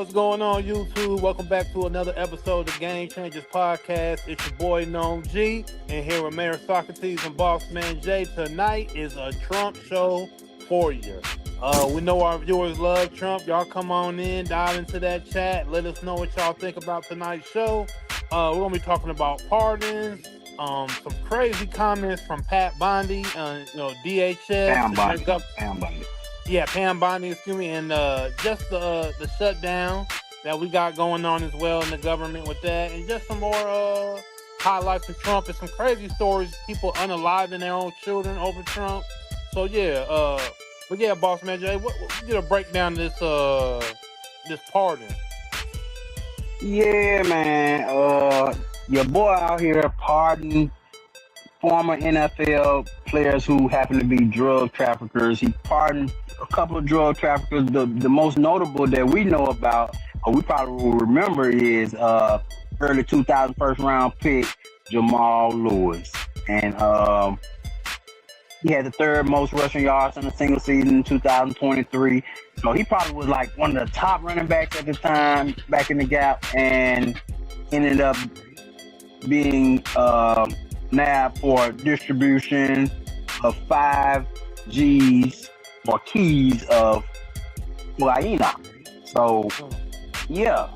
What's going on, YouTube? Welcome back to another episode of the Game Changers Podcast. It's your boy, Gnome G, and here with Mayor Socrates and Boss Man Jay. Tonight is a Trump show for you. We know our viewers love Trump. Y'all come on in, dive into that chat. Let us know what y'all think about tonight's show. We're going to be talking about pardons, some crazy comments from Pat Bondi, DHS. Pam Bondi. Yeah, Pam Bondi, excuse me, and just the shutdown that we got going on as well in the government with that, and just some more highlights of Trump and some crazy stories, people unaliving their own children over Trump. So yeah, Boss Man Jay, what get a breakdown of this pardon? Yeah, man. Your boy out here pardoned former NFL players who happen to be drug traffickers. He pardoned a couple of drug traffickers. The most notable that we know about, or we probably will remember, is early 2000 first round pick Jamal Lewis. And he had the third most rushing yards in a single season in 2023. So he probably was like one of the top running backs at the time back in the gap, and ended up being nabbed for distribution of 5 G's or keys of cocaine. So yeah,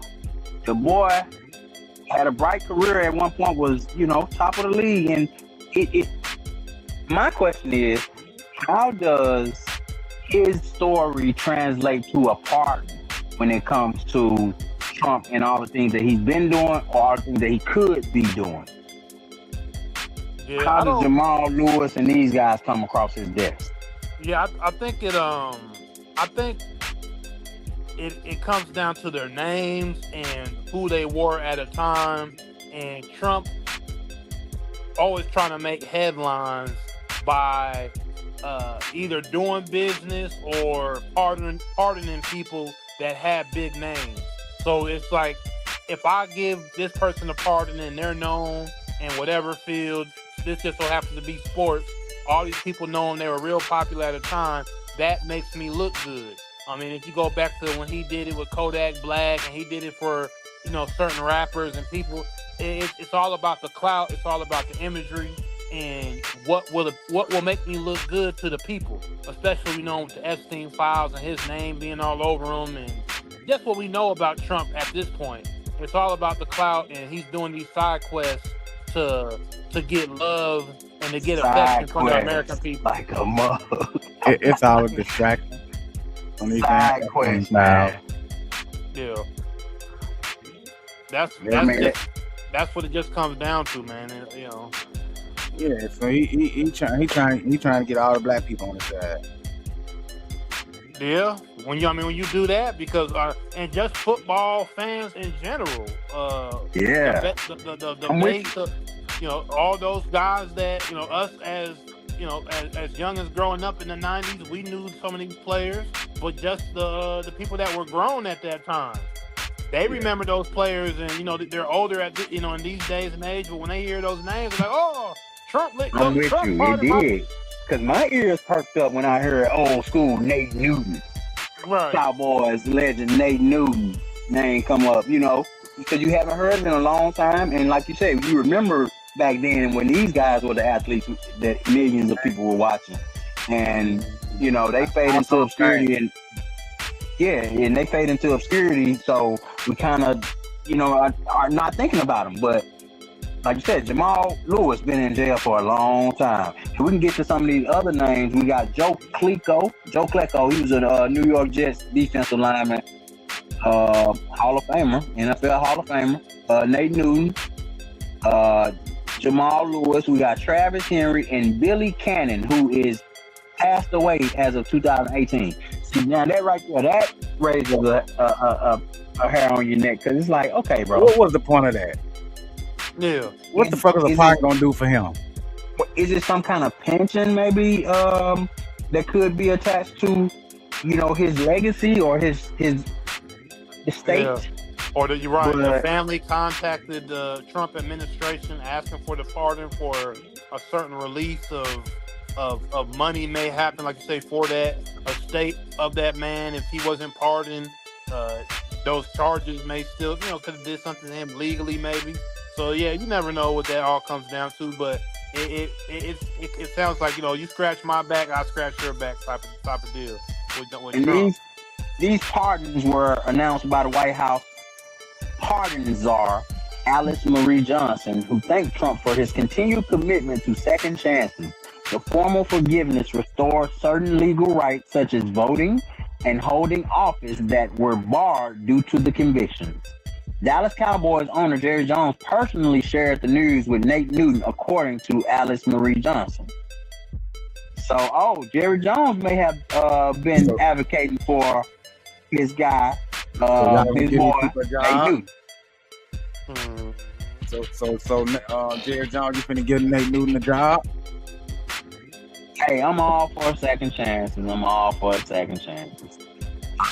the boy had a bright career at one point, was top of the league, and it my question is, how does his story translate to a pardon when it comes to Trump and all the things that he's been doing or all the things that he could be doing? Yeah, how does Jamal Lewis and these guys come across his desk? Yeah, I think it comes down to their names and who they were at a time, and Trump always trying to make headlines by either doing business or pardoning people that have big names. So it's like, if I give this person a pardon and they're known in whatever field, this just so happens to be sports, all these people know them, they were real popular at a time, that makes me look good. I mean, if you go back to when he did it with Kodak Black, and he did it for certain rappers and people, it's all about the clout, it's all about the imagery, and what will make me look good to the people, especially with the Epstein files and his name being all over them, and just what we know about Trump at this point. It's all about the clout, and he's doing these side quests to get love and to get affection from the American people. Like a mug. It's all a distraction. Side quests now. Yeah. That's what it just comes down to, man. Yeah, so he trying to get all the black people on his side. Yeah, when you do that, because and just football fans in general. The base of, all those guys that us as young as growing up in the 90s, we knew some of these players, but just the people that were grown at that time, they remember those players, and they're older in these days and age, but when they hear those names, they're like, oh, Trump. I'm with you. It did. Because my ears perked up when I heard old school Nate Newton. Right. Cowboys legend Nate Newton name come up, because you haven't heard it in a long time. And like you said, you remember back then when these guys were the athletes that millions of people were watching. And, they fade into obscurity. And they fade into obscurity. So we kind of, are not thinking about them. But like you said, Jamal Lewis been in jail for a long time. So we can get to some of these other names. We got Joe Klecko. He was a New York Jets defensive lineman, Hall of Famer, NFL Hall of Famer. Nate Newton, Jamal Lewis. We got Travis Henry and Billy Cannon, who is passed away as of 2018. See, now that right there, that raises a hair on your neck, because it's like, okay, bro. What was the point of that? Yeah. What the fuck is a pardon gonna do for him? Is it some kind of pension maybe that could be attached to, his legacy or his estate? Yeah. Or the family contacted the Trump administration asking for the pardon for a certain release of money may happen, like you say, for that estate of that man if he wasn't pardoned. those charges may still, could have did something to him legally, maybe. So yeah, you never know what that all comes down to. But it sounds like you scratch my back, I scratch your back type of deal with And Trump. these pardons were announced by the White House pardon czar Alice Marie Johnson, who thanked Trump for his continued commitment to second chances. The formal forgiveness restores certain legal rights, such as voting and holding office, that were barred due to the convictions. Dallas Cowboys owner Jerry Jones personally shared the news with Nate Newton, according to Alice Marie Johnson. So, Jerry Jones may have been advocating for his guy, his boy, Nate Newton. So, Jerry Jones, you finna give Nate Newton a job? Hey, I'm all for second chances.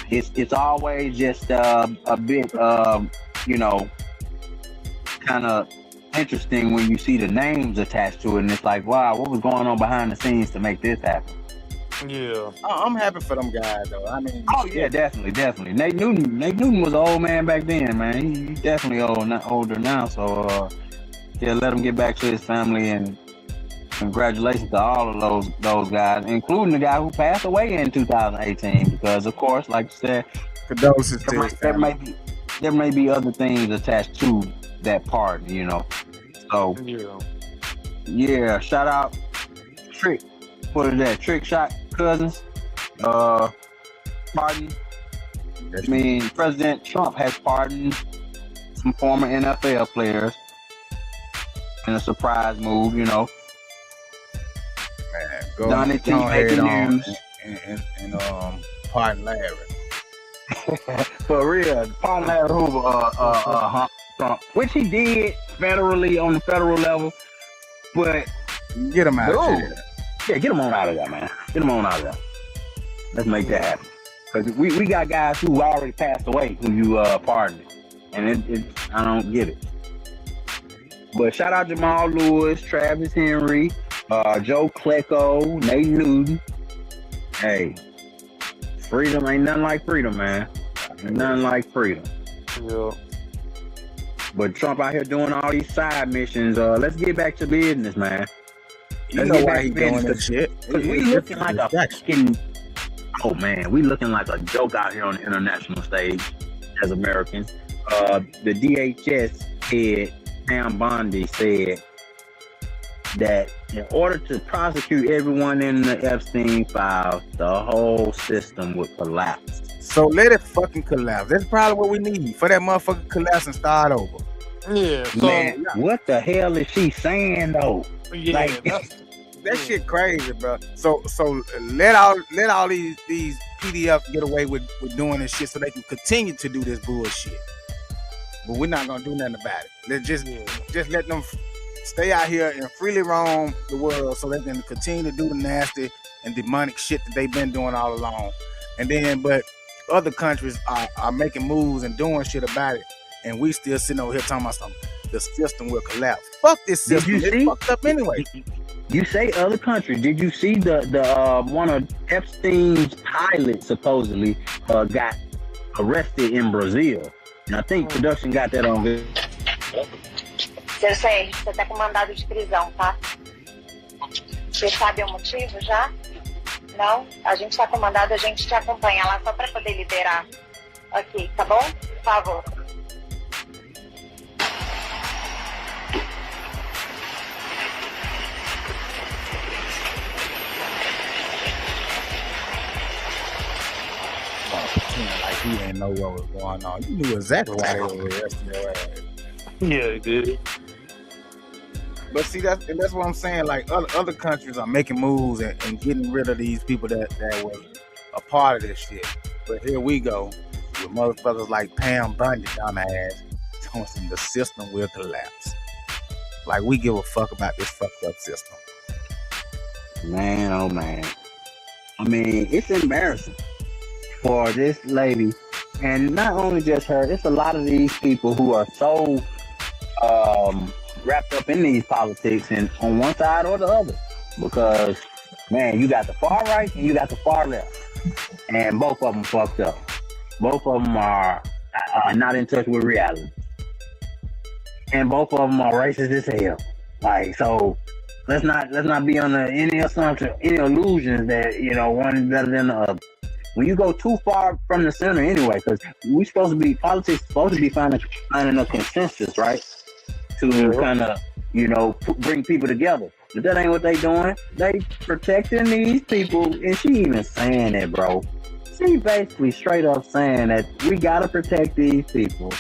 It's always just a bit, kind of interesting when you see the names attached to it, and it's like, wow, what was going on behind the scenes to make this happen? Yeah, I'm happy for them guys, though. I mean, definitely. Nate Newton was an old man back then, man. He definitely older now. So let him get back to his family, and congratulations to all of those guys, including the guy who passed away in 2018. Because of course, like you said, condolences to his family. There may be other things attached to that pardon, So yeah, shout out Trick. What is that? Trick Shot Cousins. Pardon. I mean, President Trump has pardoned some former NFL players in a surprise move, Man, go Donnie T making news. And pardon Larry. For real, pardon Larry Hoover, Trump, which he did federally on the federal level, but get him out of there. Yeah, get him on out of there, man. Get him on out of there. Let's make that happen. Because we got guys who already passed away who you pardoned, and I don't get it. But shout out Jamal Lewis, Travis Henry, Joe Klecko, Nate Newton. Hey, freedom ain't nothing like freedom, man. Ain't nothing like freedom. Yeah. But Trump out here doing all these side missions. Let's get back to business, man. You know why he doing that shit? Because we looking like a fucking... Oh, man. We looking like a joke out here on the international stage as Americans. The DHS head, Pam Bondi, said that in order to prosecute everyone in the Epstein files, the whole system would collapse. So let it fucking collapse. That's probably what we need, for that motherfucker collapse and start over. Yeah. So, man, what the hell is she saying though? Yeah, like, that shit crazy, bro. So let all these PDFs get away with doing this shit so they can continue to do this bullshit. But we're not gonna do nothing about it. Let's just let them stay out here and freely roam the world so they can continue to do the nasty and demonic shit that they've been doing all along. And then, but other countries are making moves and doing shit about it, and we still sitting over here talking about something. The system will collapse. Fuck this system. It's fucked up anyway. You say other countries. Did you see the one of Epstein's pilots supposedly got arrested in Brazil? And I think production got that on video. Seu Sérgio, você tá com mandado de prisão, tá? Você sabe o motivo já? Não? A gente tá com mandado, a gente te acompanha lá só pra poder liberar. Ok, tá bom? Por favor. Like he didn't know what was going on. You knew exactly why they were arresting your ass. yeah, it did. But see, that's what I'm saying. Like other countries are making moves and getting rid of these people that was a part of this shit. But here we go with motherfuckers like Pam Bondi, dumbass, telling them the system will collapse. Like we give a fuck about this fucked up system. Man, oh man. I mean, it's embarrassing for this lady, and not only just her. It's a lot of these people who are so wrapped up in these politics and on one side or the other, because man, you got the far right and you got the far left, and both of them fucked up. Both of them are not in touch with reality. And both of them are racist as hell. Like, so let's not be under any assumption, any illusions that, you know, one is better than the other. When you go too far from the center anyway, because politics supposed to be finding a consensus, right? To kind of, you know, bring people together. But that ain't what they doing. They protecting these people, and she even saying that, bro. She basically straight up saying that we gotta protect these people,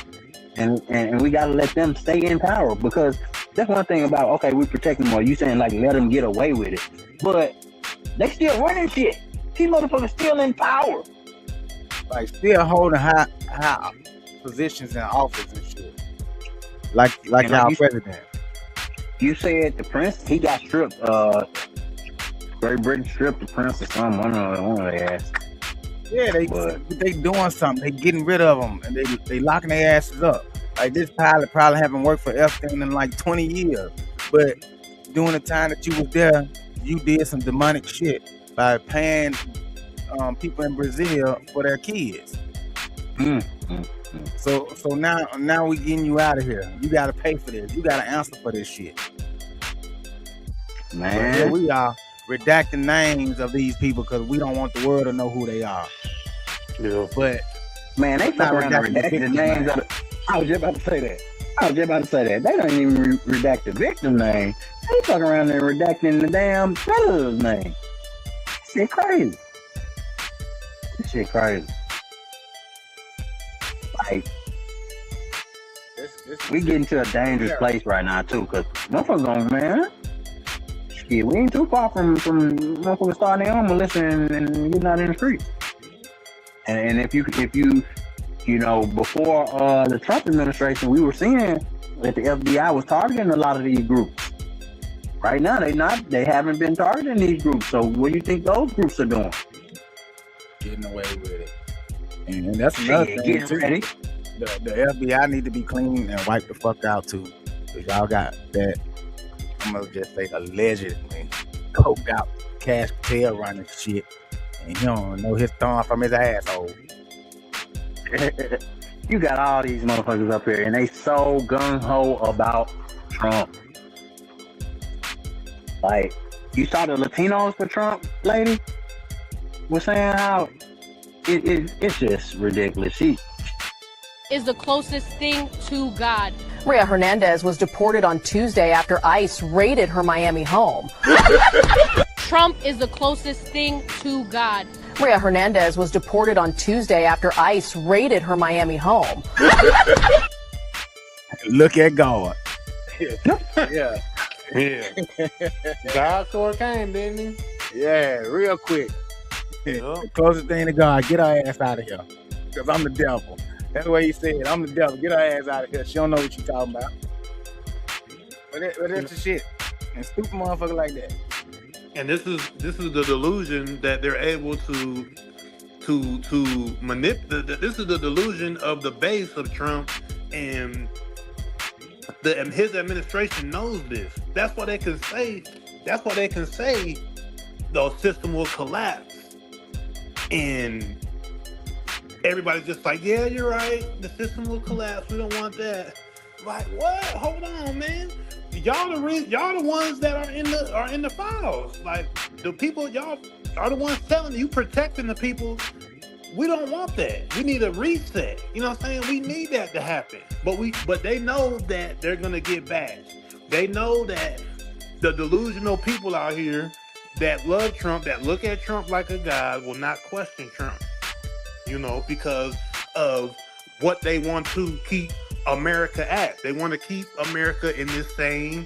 and we gotta let them stay in power, because that's one thing about, okay, we protect them, or you saying like let them get away with it, but they still running shit. These motherfuckers still in power, like still holding high positions in office and shit. Like our president. You said the prince, he got stripped. Great Britain stripped the prince or something. One of their ass. Yeah, they doing something. They getting rid of them, and they locking their asses up. Like this pilot probably haven't worked for Epstein in like 20 years, but during the time that you was there, you did some demonic shit by paying people in Brazil for their kids. So now we getting you out of here. You gotta pay for this. You gotta answer for this shit. Man, here we are redacting names of these people because we don't want the world to know who they are. Yeah. But man, they fuck around and redact the names of I was just about to say that. They don't even redact the victim name. They fuck around and redacting the damn predator's name. Shit crazy. This shit crazy. Like, we getting to a dangerous place right now too, cause motherfuckers going, man. Shit, we ain't too far from motherfuckers starting their own militia and getting out in the streets. And if you know, before the Trump administration, we were seeing that the FBI was targeting a lot of these groups. Right now, they haven't been targeting these groups. So what do you think those groups are doing? Getting away with it. And that's another thing. Getting ready. The FBI need to be clean and wipe the fuck out too. Cause y'all got that, I'm gonna just say allegedly coked out Cash Patel running shit. And he don't know his thumb from his asshole. You got all these motherfuckers up here, and they so gung-ho about Trump. Like, you saw the Latinos for Trump, lady? Was saying how it's just ridiculous. She is the closest thing to God. Maria Hernandez was deported on Tuesday after ICE raided her Miami home. Trump is the closest thing to God. Maria Hernandez was deported on Tuesday after ICE raided her Miami home. Look at God. Yeah. God sure came, didn't he? Yeah, real quick. Yep. The closest thing to God, get our ass out of here. Because I'm the devil. That's the way he said, I'm the devil. Get her ass out of here. She don't know what you talking about. But that's the shit. And stupid motherfucker like that. And this is the delusion that they're able to manipulate. This is the delusion of the base of Trump, and his administration knows this. That's why they can say. That's why they can say the system will collapse, and everybody's just like, yeah, you're right. The system will collapse. We don't want that. Like, what? Hold on, man. Y'all the ones that are in the files. Like, the people, y'all are the ones telling you, protecting the people. We don't want that. We need a reset. You know what I'm saying? We need that to happen. But they know that they're gonna get bashed. They know that the delusional people out here that love Trump, that look at Trump like a god, will not question Trump. You know, because of what they want to keep America at. They want to keep America in this same,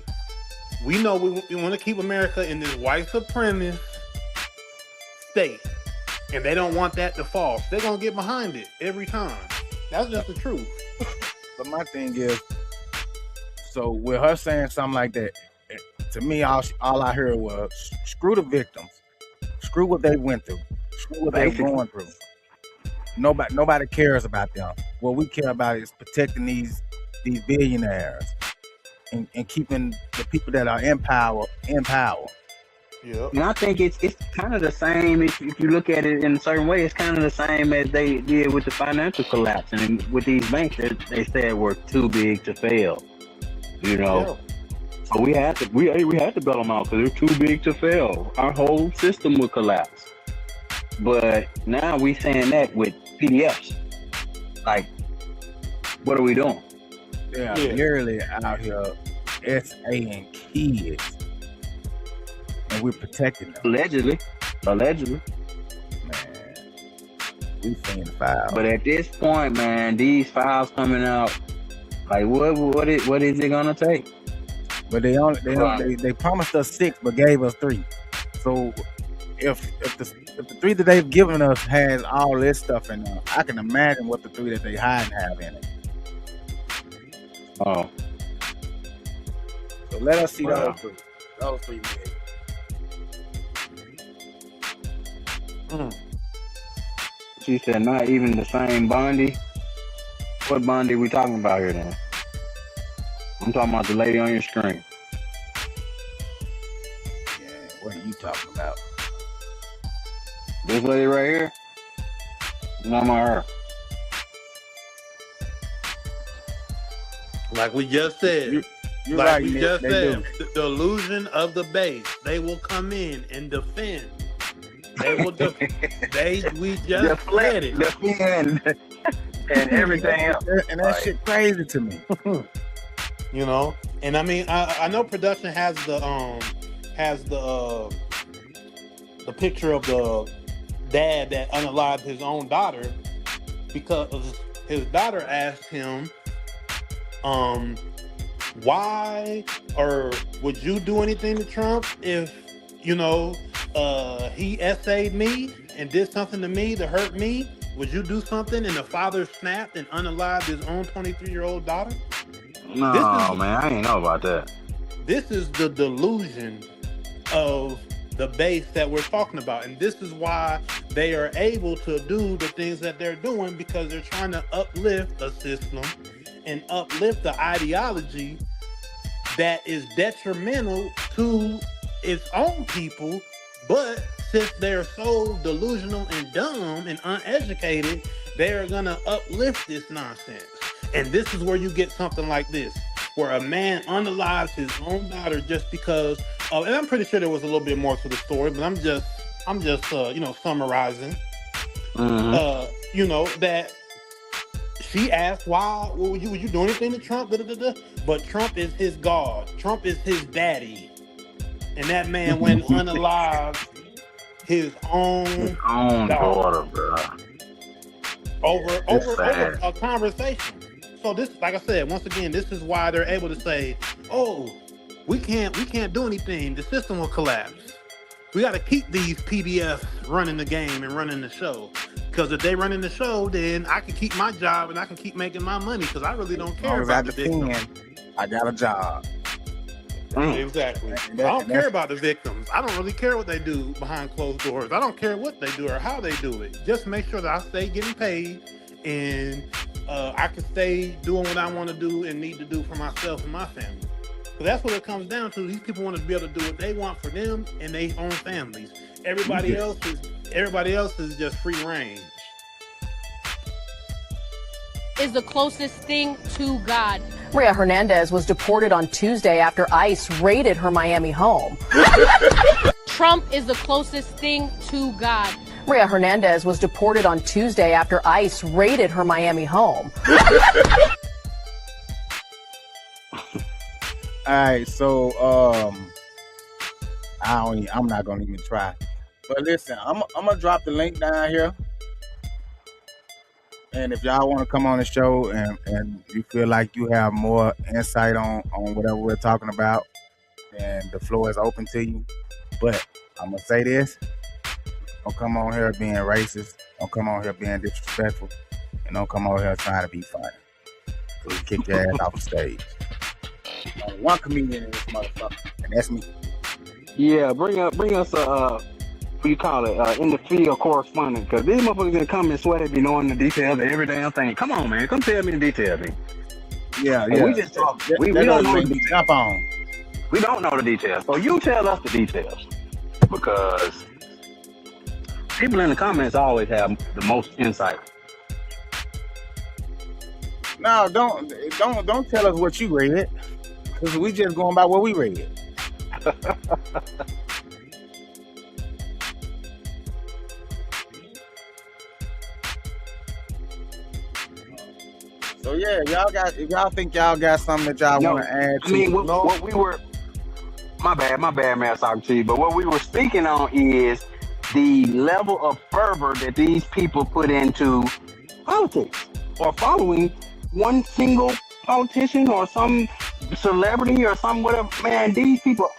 we know we want to keep America in this white supremacist state, and they don't want that to fall. They're gonna get behind it every time. That's just the truth. But my thing is, so with her saying something like that, to me, all I heard was, screw the victims, screw what they went through, screw what they're going through. Nobody cares about them. What we care about is protecting these billionaires and keeping the people that are in power in power. Yeah. And I think it's kind of the same if you look at it in a certain way. It's kind of the same as they did with the financial collapse and with these banks that they said were too big to fail. You know, so we had to bail them out because they're too big to fail. Our whole system would collapse. But now we saying that with PDFs. Like, what are we doing? Yeah, literally out here SA-ing kids, and we're protecting them. Allegedly. Man, we seeing the files. But at this point, man, these files coming out, like what is it gonna take? But they promised us 6, but gave us 3. So if the 3 that they've given us has all this stuff in there, I can imagine what the 3 that they hide have in it. Oh. So let us see those 3. Those 3 men. She said not even the same Bondi. What Bondi we talking about here then? I'm talking about the lady on your screen. Yeah, what are you talking about? This lady right here? Not my her. Like we just said. You're like right, we Nick, just they said, do. the illusion of the base. They will come in and defend. They will we just said it. Defend and everything else. And that shit crazy to me. You know? And I mean I know production has the picture of the dad that unalived his own daughter because his daughter asked him why or would you do anything to Trump if he essayed me and did something to me to hurt me? Would you do something? And the father snapped and unalived his own 23-year-old daughter? No, man, I ain't know about that. This is the delusion of the base that we're talking about. And this is why they are able to do the things that they're doing, because they're trying to uplift a system and uplift the ideology that is detrimental to its own people. But since they're so delusional and dumb and uneducated, they're gonna uplift this nonsense. And this is where you get something like this, where a man unalives his own daughter just because of, and I'm pretty sure there was a little bit more to the story, but I'm just summarizing. That she asked, why would you do anything to Trump? But Trump is his God. Trump is his daddy. And that man went unalived his own daughter, bro. Over a conversation. So this, like I said, once again, this is why they're able to say, "Oh, we can't do anything. The system will collapse. We got to keep these PDFs running the game and running the show. Because if they running the show, then I can keep my job and I can keep making my money. Because I really don't care about the victims. I got a job. Exactly. I don't care about the victims. I don't really care what they do behind closed doors. I don't care what they do or how they do it. Just make sure that I stay getting paid and I can stay doing what I want to do and need to do for myself and my family. So that's what it comes down to. These people want to be able to do what they want for them and their own families. Everybody else is just free range. Is the closest thing to God. Maria Hernandez was deported on Tuesday after ICE raided her Miami home. Trump is the closest thing to God. Maria Hernandez was deported on Tuesday after ICE raided her Miami home. All right, so I'm not gonna even try. But listen, I'm gonna drop the link down here. And if y'all want to come on the show and you feel like you have more insight on whatever we're talking about, then the floor is open to you. But I'm gonna say this: don't come on here being racist, don't come on here being disrespectful, and don't come on here trying to be funny. So we kick your ass off the stage. Only one comedian in this motherfucker, and that's me. Yeah, bring us a what do you call it? In the field correspondent, because these motherfuckers gonna come and sweat and be knowing the details of every damn thing. Come on, man, come tell me the details, man. Yeah. We just talk. We don't know the details. Jump on. We don't know the details, so you tell us the details. because people in the comments always have the most insight. No, don't tell us what you read, because we just going by what we read. So yeah, if y'all think y'all got something that y'all want to add to. I mean, what we were, my bad, man, talking to you. But what we were speaking on is the level of fervor that these people put into politics or following one single politician or some celebrity or some whatever. Man, these people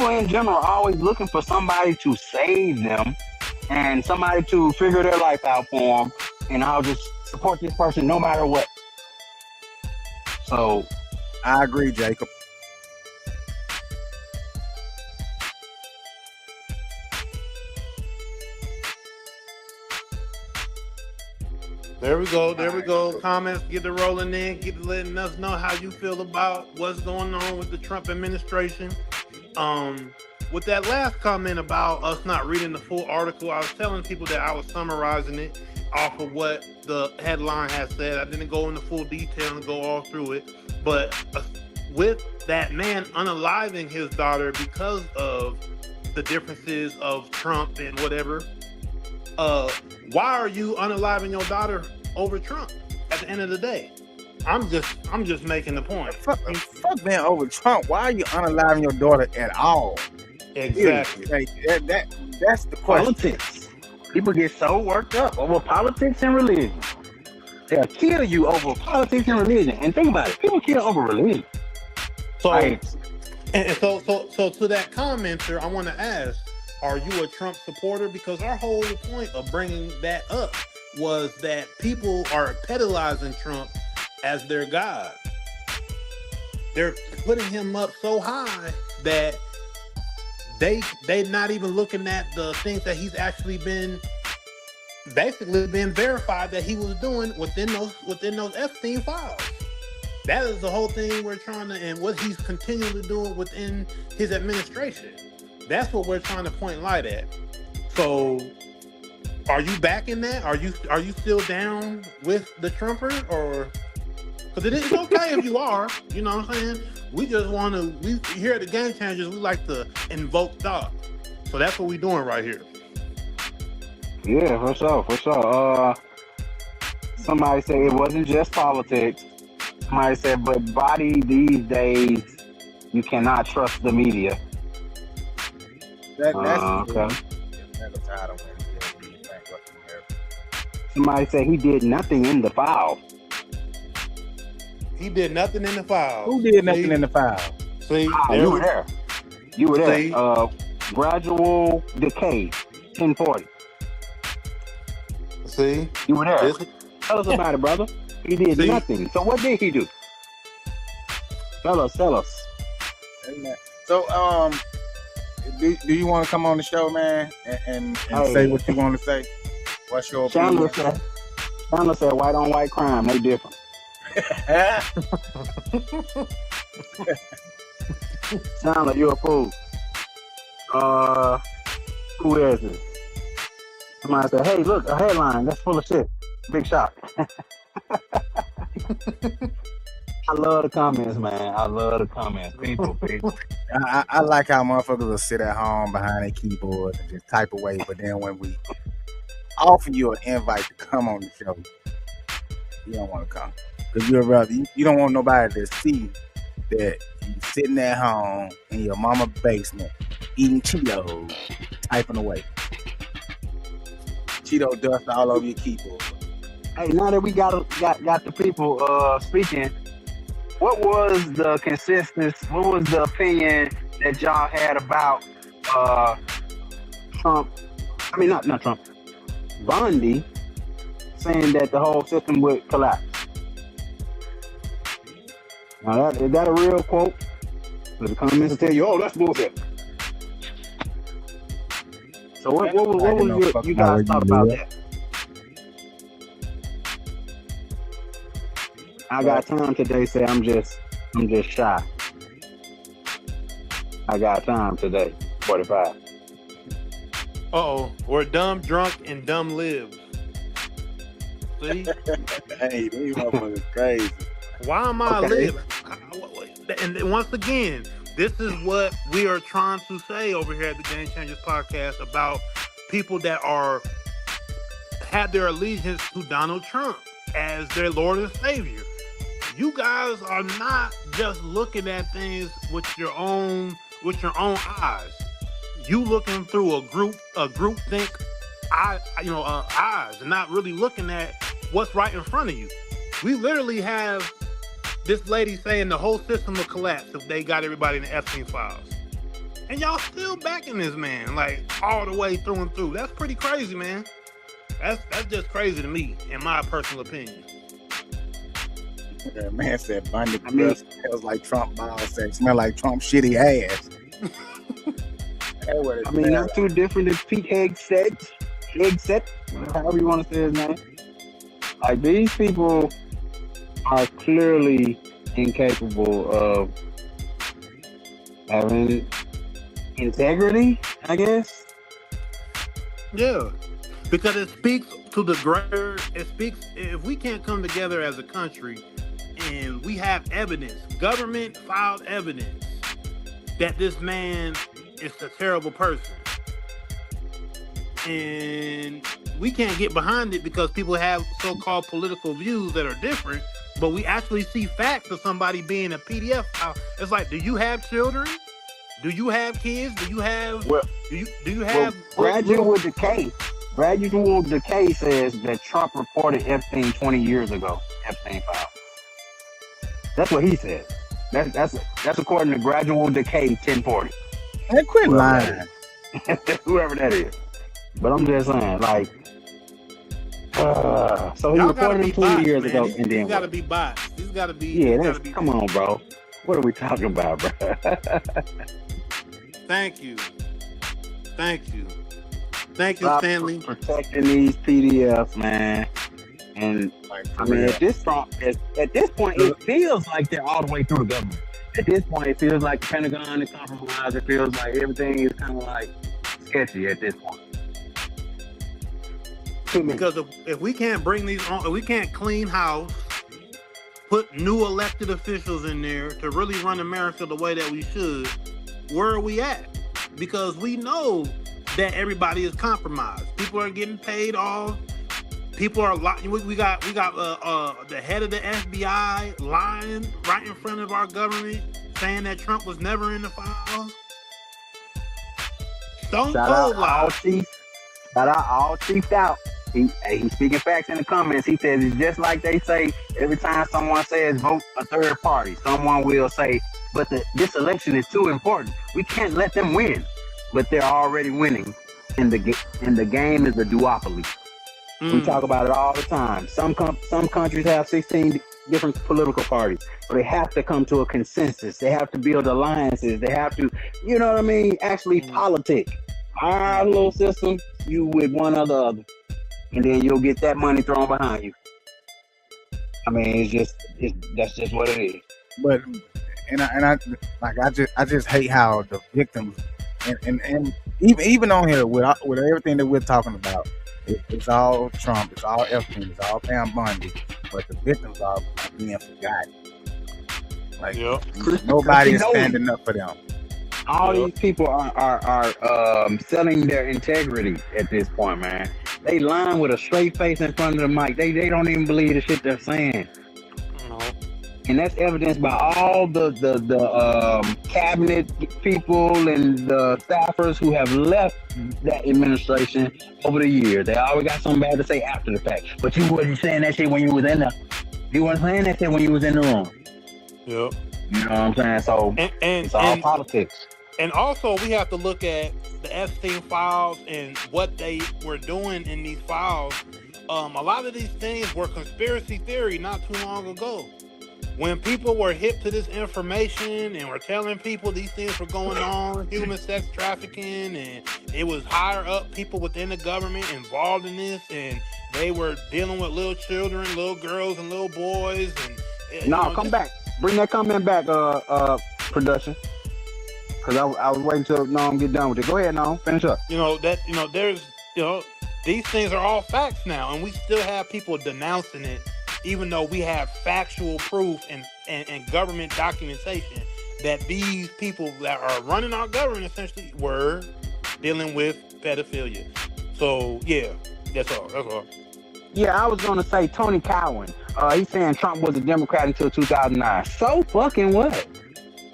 in general are always looking for somebody to save them and somebody to figure their life out for them. And I'll just support this person no matter what. So I agree, Jacob. There we go. Comments, get it rolling in, letting us know how you feel about what's going on with the Trump administration. With that last comment about us not reading the full article, I was telling people that I was summarizing it off of what the headline has said. I didn't go into full detail and go all through it, but with that man unaliving his daughter because of the differences of Trump and whatever, why are you unaliving your daughter over Trump at the end of the day? I'm just making the point. Fuck man, over Trump. Why are you unaliving your daughter at all? Exactly. Like, that's the question. Politics. People get so worked up over politics and religion. They'll kill you over politics and religion. And think about it, people kill over religion. So, and so to that commenter, I want to ask, are you a Trump supporter? Because our whole point of bringing that up was that people are pedalizing Trump as their god. They're putting him up so high that they're not even looking at the things that he's actually been verified that he was doing within those Epstein files. That is the whole thing we're trying to, and what he's continually doing within his administration. That's what we're trying to point light at. So, are you backing that? Are you still down with the Trumper, or? Because it's okay if you are. You know what I'm saying? We just want to. We here at the Game Changers, we like to invoke thought. So that's what we're doing right here. Yeah, for sure. Somebody said it wasn't just politics. Somebody said, but body these days, you cannot trust the media. That's okay. Somebody said he did nothing in the file. He did nothing in the file. Who did nothing in the file? See, you were there. You were there. See? Gradual decay, 1040. See, you were there. Tell us about it, brother. He did nothing. So what did he do? Tell us. Amen. So, do you want to come on the show, man, and say what you want to say? What's your opinion? Chandler said, white on white crime, they different. Chandler, you're a fool. Who is it? Somebody said, hey, look, a headline, that's full of shit. Big shock. I love the comments, man. I love the comments. People. I like how motherfuckers will sit at home behind their keyboard and just type away, but then when we offer you an invite to come on the show, you don't want to come. Because you don't want nobody to see that you sitting at home in your mama's basement eating Cheetos, typing away. Cheeto dust all over your keyboard. Hey, now that we got the people speaking, what was the consensus? What was the opinion that y'all had about Trump? I mean, not Trump. Bundy saying that the whole system would collapse. Now, is that a real quote? Does the comments tell you, oh, that's bullshit? So what was you guys thought about that? I got time today. Say I'm just shy. I got time today. 45. Where dumb, drunk, and dumb lives. See? Hey, these motherfuckers crazy. Why am I Okay. living? And once again, this is what we are trying to say over here at the Game Changers podcast about people that have their allegiance to Donald Trump as their Lord and Savior. You guys are not just looking at things with your own eyes. You looking through a group think eyes, and not really looking at what's right in front of you. We literally have this lady saying the whole system will collapse if they got everybody in the Epstein files, and y'all still backing this man like all the way through and through. That's pretty crazy, man. That's just crazy to me, in my personal opinion. That man said Bundy smells like Trump ball sex, smell like Trump shitty ass. I mean, that's too different than Pete Hegseth, however you want to say his name. Like, these people are clearly incapable of having integrity, I guess. Yeah, because it speaks to the greater. It speaks, if we can't come together as a country and we have evidence, government filed evidence that this man is a terrible person, and we can't get behind it because people have so-called political views that are different, but we actually see facts of somebody being a PDF file. It's like, do you have children? Do you have kids? Do you have? Well, do you have? Gradual Decay says that Trump reported Epstein 20 years ago. Epstein file. That's what he said. That's according to Gradual Decay 1040. Hey, quit lying. Whoever that is. But I'm just saying, like, so he Y'all reported it 20 years ago, and then these gotta be bots. These gotta be. yeah, come on, bro. What are we talking about, bro? Thank you, Stop Stanley. protecting these PDFs, man. And I mean, at this point, it feels like they're all the way through the government. At this point, it feels like the Pentagon is compromised. It feels like everything is kind of like sketchy at this point. Because if we can't bring these on, if we can't clean house, put new elected officials in there to really run America the way that we should, where are we at? Because we know that everybody is compromised. People are getting paid off. People are lying. We got the head of the FBI lying right in front of our government, saying that Trump was never in the files. Shout out all chiefed out. He's speaking facts in the comments. He says it's just like they say every time someone says vote a third party, someone will say, but this election is too important. We can't let them win. But they're already winning, and the game is a duopoly. We talk about it all the time. Some countries have 16 different political parties, so they have to come to a consensus. They have to build alliances. They have to, you know what I mean, actually politic. Our little system, you with one or the other, and then you'll get that money thrown behind you. I mean, that's just what it is. But I just hate how the victims and even on here with everything that we're talking about, it's all Trump, it's all Epstein, it's all Pam Bundy, but the victims are being forgotten. Like, nobody is standing up for them. All these people are selling their integrity at this point, man. They lying with a straight face in front of the mic. They don't even believe the shit they're saying. No. And that's evidenced by all the cabinet people and the staffers who have left that administration over the years. They always got something bad to say after the fact. But you wasn't saying that shit when you was in there. You weren't saying that shit when you was in the room. Yep. You know what I'm saying? So it's all politics. And also, we have to look at the Epstein files and what they were doing in these files. A lot of these things were conspiracy theory not too long ago. When people were hip to this information and were telling people these things were going on, human sex trafficking, and it was higher up people within the government involved in this, and they were dealing with little children, little girls, and little boys. And come back. Bring that comment back, production. because I was waiting till Noam get done with it. Go ahead, Noam. Finish up. There's these things are all facts now, and we still have people denouncing it, even though we have factual proof and government documentation that these people that are running our government essentially were dealing with pedophilia. So yeah, that's all. Yeah, I was gonna say Tony Cowan. He's saying Trump was a Democrat until 2009. So fucking what?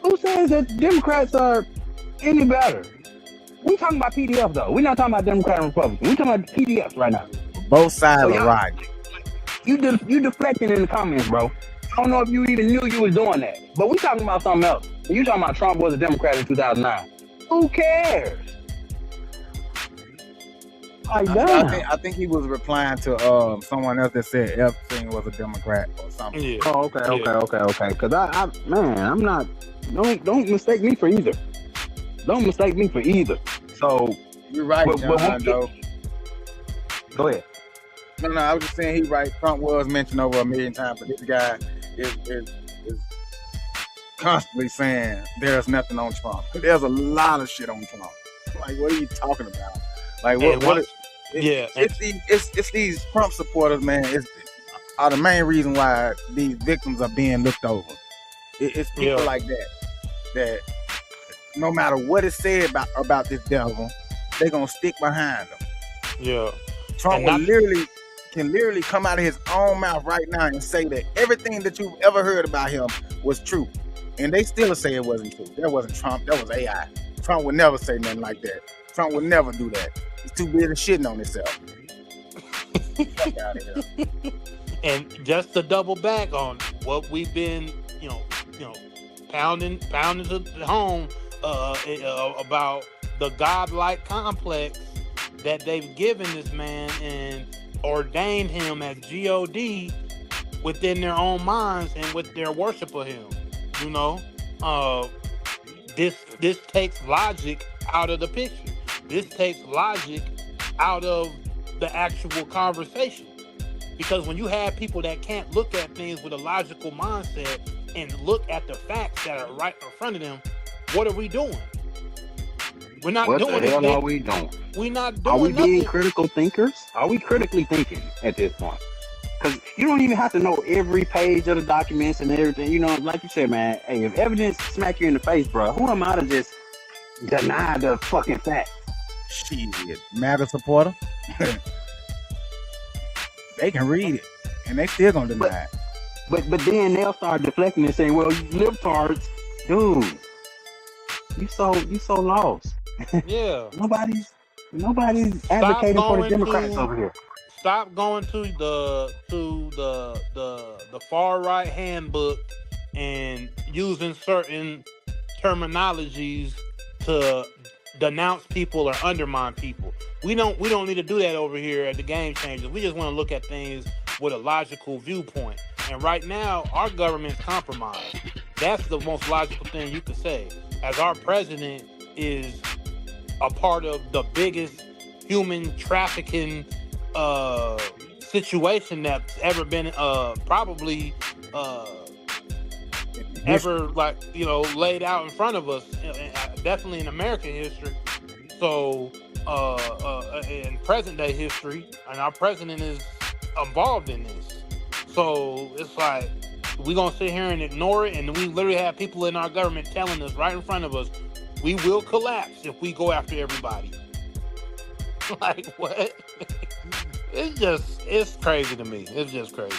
Who says that Democrats are any better? We talking about PDF though. We're not talking about Democrat and Republican. We talking about PDFs right now. Both sides are right. You deflecting in the comments, bro. I don't know if you even knew you was doing that. But we talking about something else. You talking about Trump was a Democrat in 2009. Who cares? I think he was replying to someone else that said Epstein was a Democrat or something. Yeah. Oh, okay. Because I'm not. Don't mistake me for either. Don't mistake me for either. So you're right, John. Go ahead. No, I was just saying he's right. Trump was mentioned over 1 million times, but this guy is constantly saying there's nothing on Trump. There's a lot of shit on Trump. Like, what are you talking about? Like, it's these Trump supporters, man. Are the main reason why these victims are being looked over. It's people like that no matter what is said about this devil, they're gonna stick behind them. Yeah. Trump can literally come out of his own mouth right now and say that everything that you've ever heard about him was true. And they still say it wasn't true. That wasn't Trump, that was AI. Trump would never say nothing like that. Trump would never do that. He's too busy shitting on himself. Fuck out of here. And just to double back on what we've been, pounding to home about the godlike complex that they've given this man and ordained him as God within their own minds and with their worship of him. This takes logic out of the picture. This takes logic out of the actual conversation. Because when you have people that can't look at things with a logical mindset and look at the facts that are right in front of them, what are we doing? We're not doing What the hell are we doing? We're not doing Are we being nothing. critical thinkers? Are we critically thinking at this point? Because you don't even have to know every page of the documents and everything. Like you said, man, hey, if evidence smack you in the face, bro, who am I to just deny the fucking facts? Shit, MAGA supporter. They can read it, and they still gonna deny it. But then they'll start deflecting and saying, "Well, you libtards, dude, you so lost." Yeah. Nobody's advocating for the Democrats over here. Stop going to the far right handbook and using certain terminologies to denounce people or undermine people. We don't need to do that over here at the Game Changers. We just want to look at things with a logical viewpoint. And right now, our government's compromised. That's the most logical thing you could say. As our president is a part of the biggest human trafficking situation that's ever been probably ever laid out in front of us, definitely in American history. So in present day history, and our president is involved in this. So it's like we're gonna sit here and ignore it, and we literally have people in our government telling us right in front of us, we will collapse if we go after everybody. Like what? It's crazy to me. It's just crazy.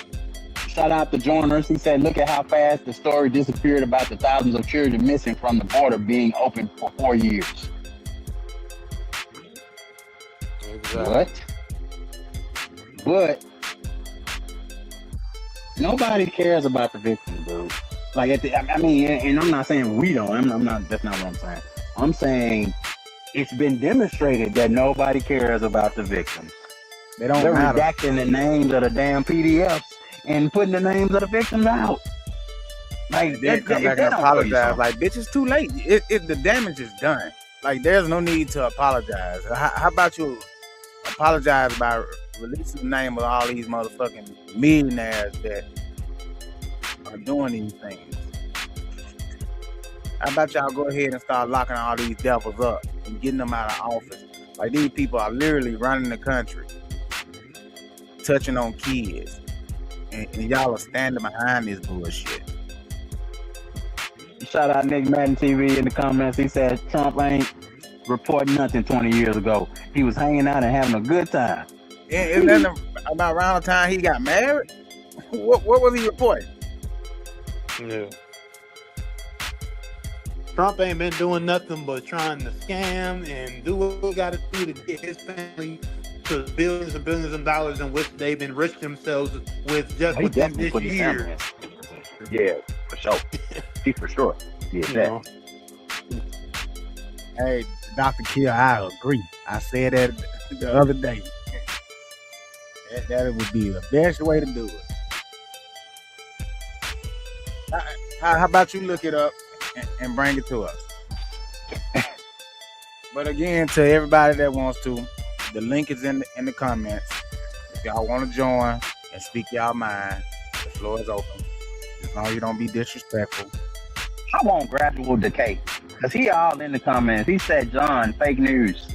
Shout out to Joiners. He said, look at how fast the story disappeared about the thousands of children missing from the border being open for 4 years. Exactly. But nobody cares about the victims, dude. Like, and I'm not saying we don't. I'm not. That's not what I'm saying. I'm saying it's been demonstrated that nobody cares about the victims. They're redacting the names of the damn PDFs and putting the names of the victims out. Like, they come back and apologize. Like, bitch, it's too late. The damage is done. Like, there's no need to apologize. How about you apologize by releasing the name of all these motherfucking millionaires that are doing these things? How about y'all go ahead and start locking all these devils up and getting them out of office? Like, these people are literally running the country, touching on kids, and y'all are standing behind this bullshit. Shout out Nick Madden TV in the comments. He said Trump ain't reporting nothing 20 years ago. He was hanging out and having a good time. Isn't that about around the time he got married? What was he reporting? Yeah. Trump ain't been doing nothing but trying to scam and do what he got to do to get his family to billions and billions of dollars in which they've enriched themselves with just He within definitely this put his year. family in. Yeah, for sure. He for sure. Yeah, You that. know? Hey, Dr. Kill, I agree. I said that the other day. That would be the best way to do it. How about you look it up and bring it to us? But again, to everybody that wants to, the link is in the comments. If y'all want to join and speak y'all mind, the floor is open. As long as you don't be disrespectful. I want gradual decay. Because he all in the comments. He said, John, fake news.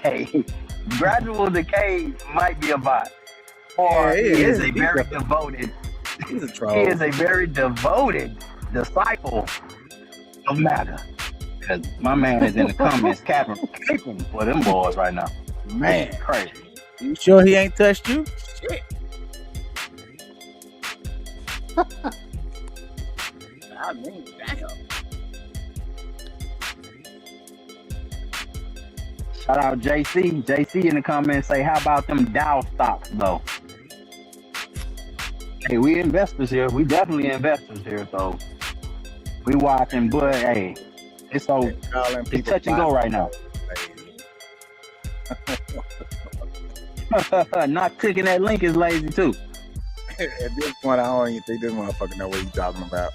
Hey, gradual decay might be a bot. Or Yeah, he is a he's very a- devoted, He's a troll. he is a very devoted disciple of MAGA. Because my man is in the comments caping for them boys right now. Man, Crazy. you sure he ain't touched you? Shit. I mean, damn. Shout out JC. JC in the comments say, how about them Dow stocks though? Hey, we investors here. We definitely investors here, so we watching, but hey, it's so Calling it's people touch and go bots. right now. Not clicking that link is lazy too. At this point, I don't even think this motherfucker know what he's talking about.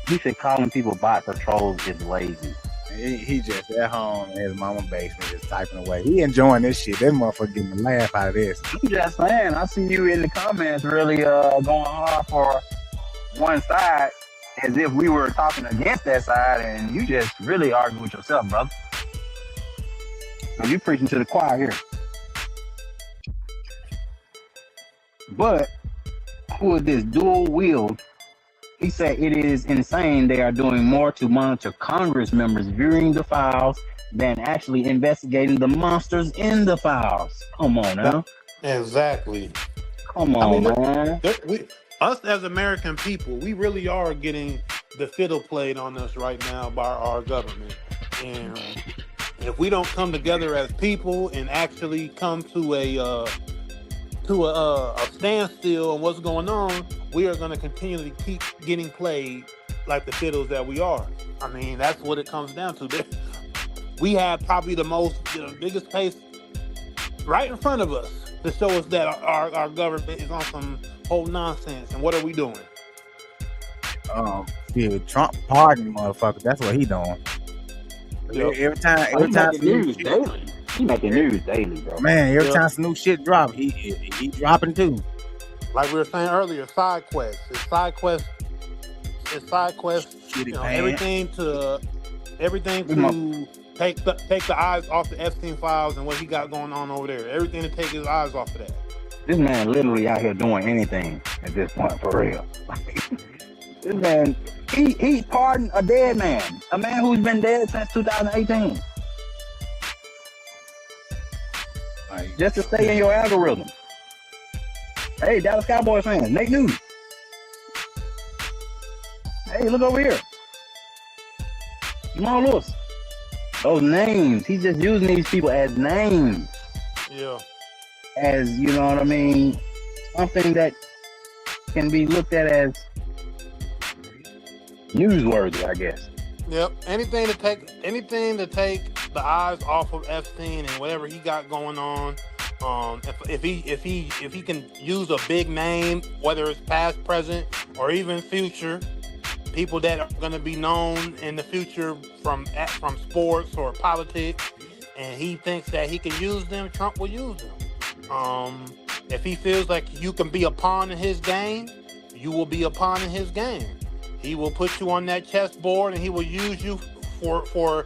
He said calling people bots or trolls is lazy. He just at home in his mama's basement just typing away. He enjoying this shit. That motherfucker getting a laugh out of this. I'm just saying, I see you in the comments really going hard for one side as if we were talking against that side, and you just really argue with yourself, brother. So you preaching to the choir here. But who is this dual wield? He said it is insane they are doing more to monitor Congress members viewing the files than actually investigating the monsters in the files. Come on now. Exactly. Come on, man. Us as American people, we really are getting the fiddle played on us right now by our government. And if we don't come together as people and actually come to a standstill on what's going on, we are going to continually keep getting played like the fiddles that we are. I mean, that's what it comes down to. We have probably the biggest case right in front of us to show us that our government is on some whole nonsense. And what are we doing? Yeah, Trump pardon motherfucker. That's what he doing. Yep. Every time He some making new news shit- daily. He making news daily, bro. Man, every Yep. time some new shit drop, he dropping too. Like we were saying earlier, side quests. It's side quests. Shitty You know, pants. everything to take the eyes off the Epstein files and what he got going on over there. Everything to take his eyes off of that. This man literally out here doing anything at this point, for real. This man, he pardoned a dead man. A man who's been dead since 2018. Like, Just to stay in your algorithm. Hey, Dallas Cowboys fans, Nate News. Hey, look over here. Jamal Lewis. Those names. He's just using these people as names. Yeah. As, you know what I mean, something that can be looked at as newsworthy, I guess. Yep. Anything to take the eyes off of Epstein and whatever he got going on. If he can use a big name, whether it's past, present, or even future, people that are going to be known in the future from sports or politics, and he thinks that he can use them, Trump will use them. If he feels like you can be a pawn in his game, you will be a pawn in his game. he will put you on that chessboard and he will use you for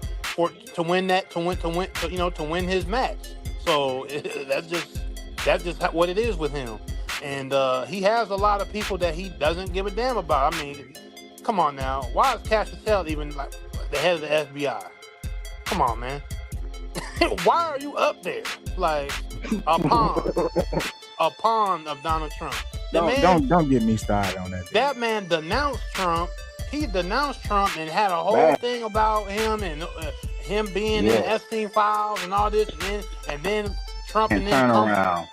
to win his match. So that's just what it is with him. And he has a lot of people that he doesn't give a damn about. I mean, come on now. Why is Cash Patel even like the head of the FBI? Come on, man. Why are you up there? Like a pawn of Donald Trump. Don't get me started on that. That man denounced Trump. He denounced Trump and had a whole thing about him and him being in the Epstein files and all this, and then Trump and then turn around.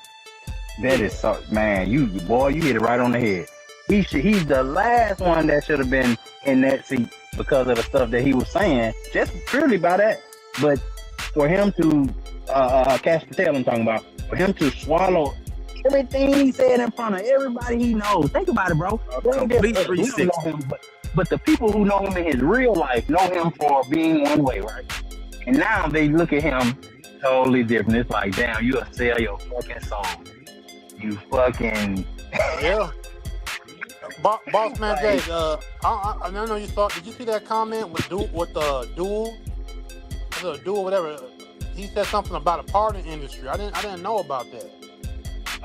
That is so, man. You hit it right on the head. He's the last one that should have been in that seat because of the stuff that he was saying, just purely by that. But for him to, Cash Patel, I'm talking about, for him to swallow everything he said in front of everybody he knows. Think about it, bro. Complete We don't 360. know him, but the people who know him in his real life know him for being one way, right? And now they look at him totally different. It's like, damn, you sell your fucking soul. You fucking yeah. Boss man Jay, I know you saw. Did you see that comment with Duel, whatever? He said something about a pardon industry. I didn't know about that.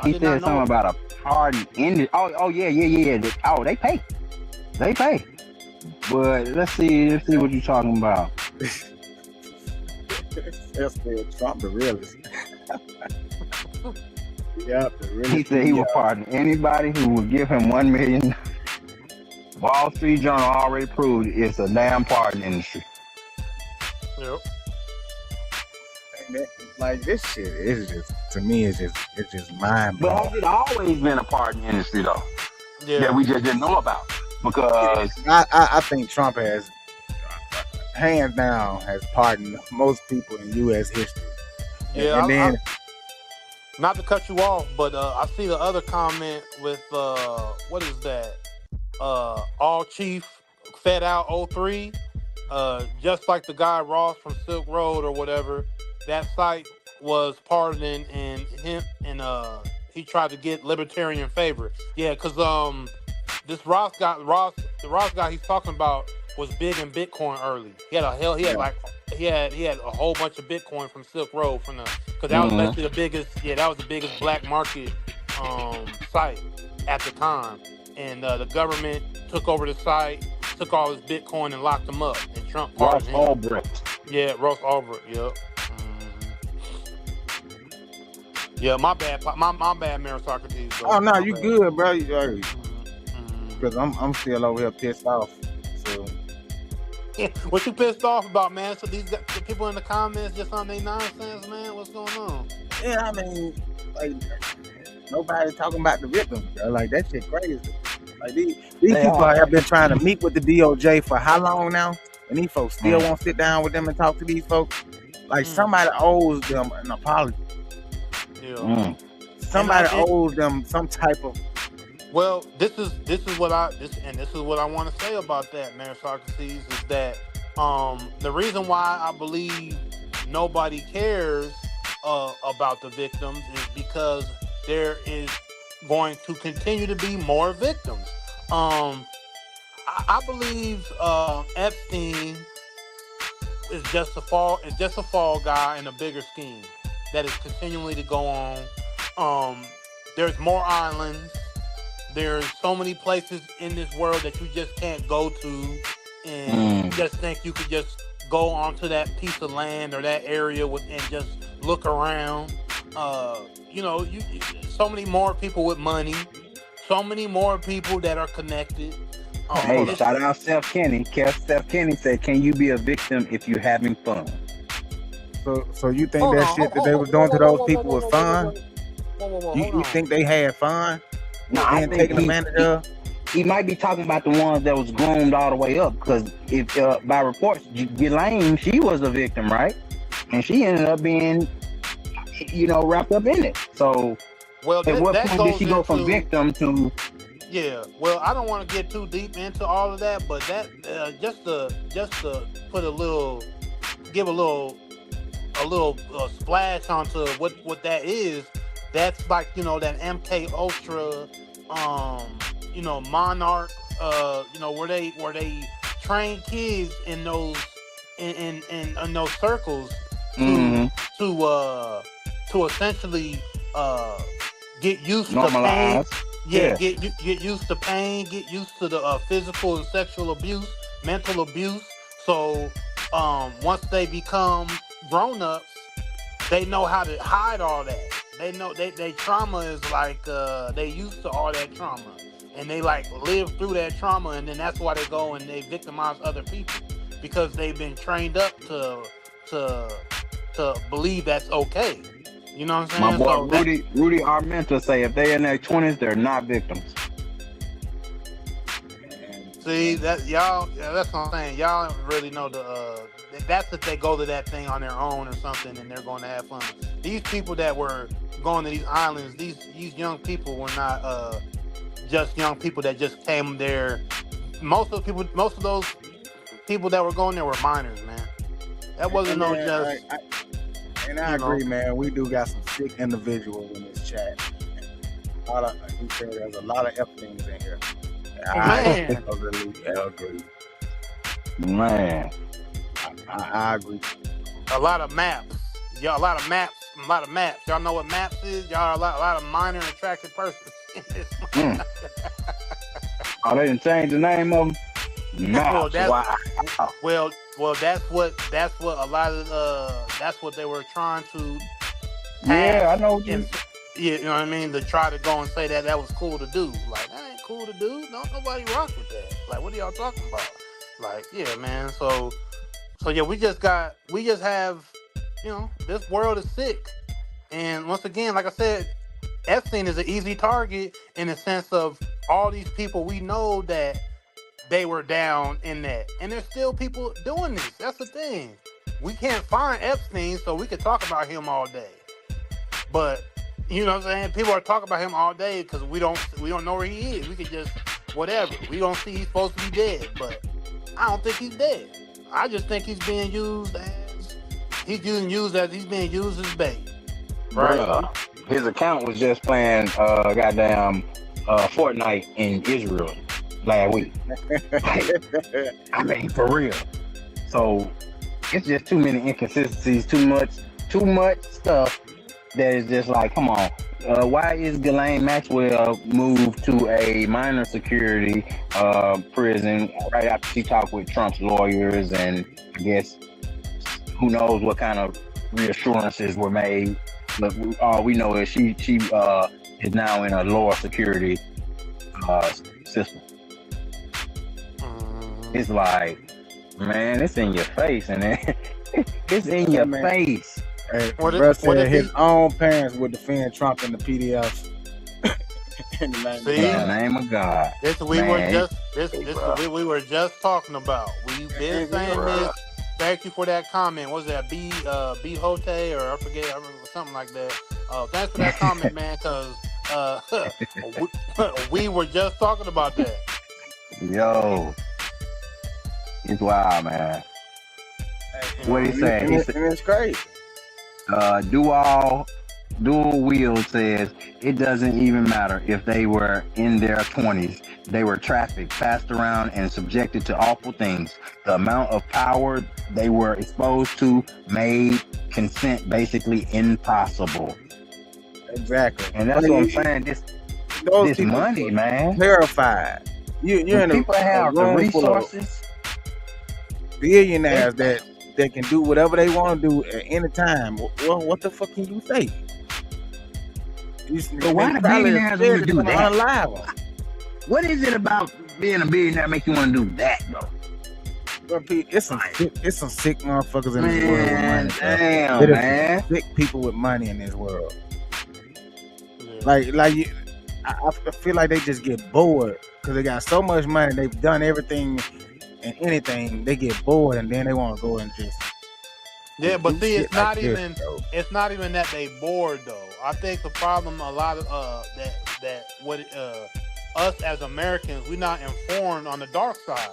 He said something about a pardon industry. Oh yeah. Oh, they pay. But let's see what you're talking about. That's Trump, the realist. Yep, the realist. He said he would pardon anybody who would give him $1 million. Wall Street Journal already proved it's a damn pardon industry. Yep. Like this shit is just, to me, it's just mind But blowing. has it always been a pardon industry though? Yeah. That we just didn't know about because I think Trump has, hands down, has pardoned most people in U.S. history. Yeah. And then Not to cut you off, but I see the other comment with what is that? All Chief Fed Out 03. Just like the guy Ross from Silk Road or whatever, that site was pardoning and he tried to get libertarian favor. Yeah, because the Ross guy he's talking about was big in Bitcoin early. He had a whole bunch of Bitcoin from Silk Road because that was basically the biggest black market site at the time. And the government took over the site, took all his Bitcoin and locked him up. And Trump Ross pardoned him. Ulbricht. Yeah, Ross Ulbricht. Yep. Yeah, my bad, Mary Socrates. oh no, you good, bro. Because I'm still over here pissed off. So What you pissed off about, man? So the people in the comments just on their nonsense, man. What's going on? yeah, I mean, like nobody talking about the victims, bro. Like that shit crazy. Like these people have been trying to meet with the DOJ for how long now? And these folks still won't sit down with them and talk to these folks. Like somebody owes them an apology. Yeah. Somebody owes them some type of. Well, this is what I want to say about that, man, Socrates, is that the reason why I believe nobody cares about the victims is because there is going to continue to be more victims. I believe Epstein is just a fall guy in a bigger scheme that is continually to go on. There's more islands. There's so many places in this world that you just can't go to, and you just think you could just go onto that piece of land or that area and just look around. So many more people with money, so many more people that are connected. Hey, shout out Steph Kenny. Steph Kenny said, "Can you be a victim if you're having fun?" So you think that shit that they was doing to those people was fun? You think they had fun? No, I And think taking advantage of? he might be talking about the ones that was groomed all the way up. Because if by reports, Ghislaine, she was a victim, right? And she ended up being, wrapped up in it. So Well, at what that point goes did she go from into- victim to? Yeah, well, I don't want to get too deep into all of that, but that just to put give a little splash onto what that is. That's like that MK Ultra, Monarch where they train kids in those in those circles to to essentially get used to pain. Normalize. Yeah, get used to pain, get used to the physical and sexual abuse, mental abuse. So once they become grown-ups, they know how to hide all that. They know they trauma is like they used to all that trauma, and they like live through that trauma, and then that's why they go and they victimize other people because they've been trained up to believe that's okay. You know what I'm saying? My boy Rudy Armenta say if they're in their 20s, they're not victims. See that y'all? Yeah, that's what I'm saying. Y'all don't really know the. That's if they go to that thing on their own or something, and they're going to have fun. These people that were going to these islands, these young people were not just young people that just came there. Most of those people that were going there were minors, man. That wasn't no just. I agree, man. We do got some sick individuals in this chat. There's a lot of F things in here. I really agree. Man, I agree. A lot of maps. Y'all, a lot of maps. Y'all know what maps is? Y'all are a lot of minor and attractive persons in this. Oh, they didn't change the name of them? Maps. Well, that's what a lot of that's what they were trying to. Yeah, I know. You know what I mean? To try to go and say that was cool to do. Like, that ain't cool to do. No, nobody rock with that. Like, what are y'all talking about? Like, yeah, man. So yeah, we just have, this world is sick. And once again, like I said, Epstein is an easy target in the sense of all these people we know that they were down in that. And there's still people doing this. That's the thing. We can't find Epstein, so we could talk about him all day. But, you know what I'm saying? People are talking about him all day because we don't know where he is. We could just, whatever. We don't see he's supposed to be dead, but I don't think he's dead. I just think he's being used as he's being used as bait. Right? Bruh, his account was just playing goddamn Fortnite in Israel last week. I mean, for real. So it's just too many inconsistencies, too much stuff that is just like, come on. Why is Ghislaine Maxwell moved to a minor security prison right after she talked with Trump's lawyers, and I guess who knows what kind of reassurances were made? But all we know is she is now in a lower security system. It's like, man, it's in your face, and it's in your face. Hey, bro said his own parents would defend Trump in the PDF. In the name of God. We were just talking about. We've been saying this. Thank you for that comment. What was that B Hote, or I forget, something like that. Thanks for that comment, man, because we were just talking about that. Yo, it's wild, man. What he say? It's crazy. Dual Wheel says it doesn't even matter if they were in their 20s. They were trafficked, passed around, and subjected to awful things. The amount of power they were exposed to made consent basically impossible. Exactly. And that's what I'm saying. This money, man. Terrified. You're in people have the resources. Billionaires that can do whatever they want to do at any time. Well, what the fuck can you say? But why the billionaires want to do that? Unliable. What is it about being a billionaire that make you want to do that, though? It's some sick motherfuckers in this world with money. Damn, man. Sick people with money in this world. I feel like they just get bored because they got so much money. They've done everything and anything. They get bored and then they want to go and just. Yeah, but see, it's not even that they bored though. I think the problem a lot of us as Americans, we're not informed on the dark side.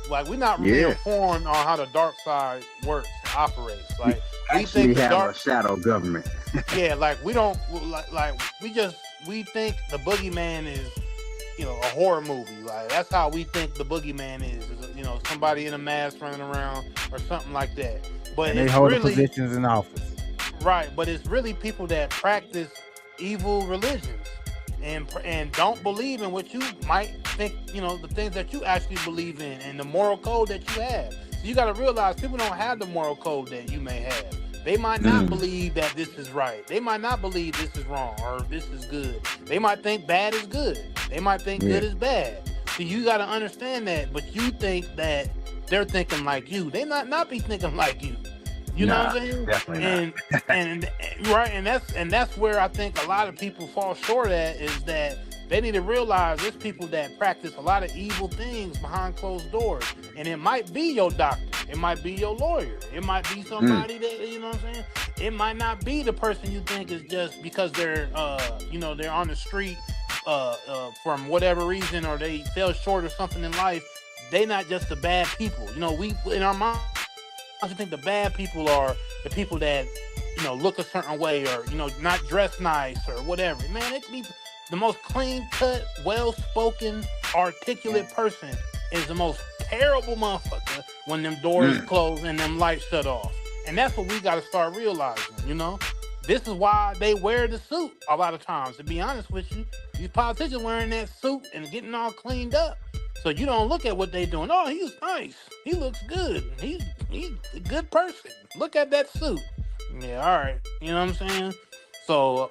Like, we're not really informed on how the dark side works and operates. Like, we think we have a shadow government. Yeah, like we don't we think the boogeyman is, a horror movie. Like that's how we think the boogeyman is somebody in a mask running around or something like that. But And they it's hold the really positions in office. right. But it's really people that practice evil religions and don't believe in what you might think. The things that you actually believe in and the moral code that you have. So you got to realize people don't have the moral code that you may have. They might not believe that this is right. They might not believe this is wrong or this is good. They might think bad is good. They might think good is bad. So you got to understand that. But you think that they're thinking like you. They not be thinking like you. You know what I'm saying? Definitely not. and right, and that's where I think a lot of people fall short at is that they need to realize there's people that practice a lot of evil things behind closed doors, and it might be your doctor, it might be your lawyer, it might be somebody that you know what I'm saying. It might not be the person you think is just because they're they're on the street from whatever reason or they fell short of something in life. They not just the bad people. We in our mind. I think the bad people are the people that, look a certain way or, not dress nice or whatever. Man, it could be the most clean-cut, well-spoken, articulate person is the most terrible motherfucker when them doors close and them lights shut off. And that's what we got to start realizing, This is why they wear the suit a lot of times. To be honest with you, these politicians wearing that suit and getting all cleaned up. So you don't look at what they doing. Oh, he's nice. He looks good. He's a good person. Look at that suit. Yeah, all right. You know what I'm saying? So,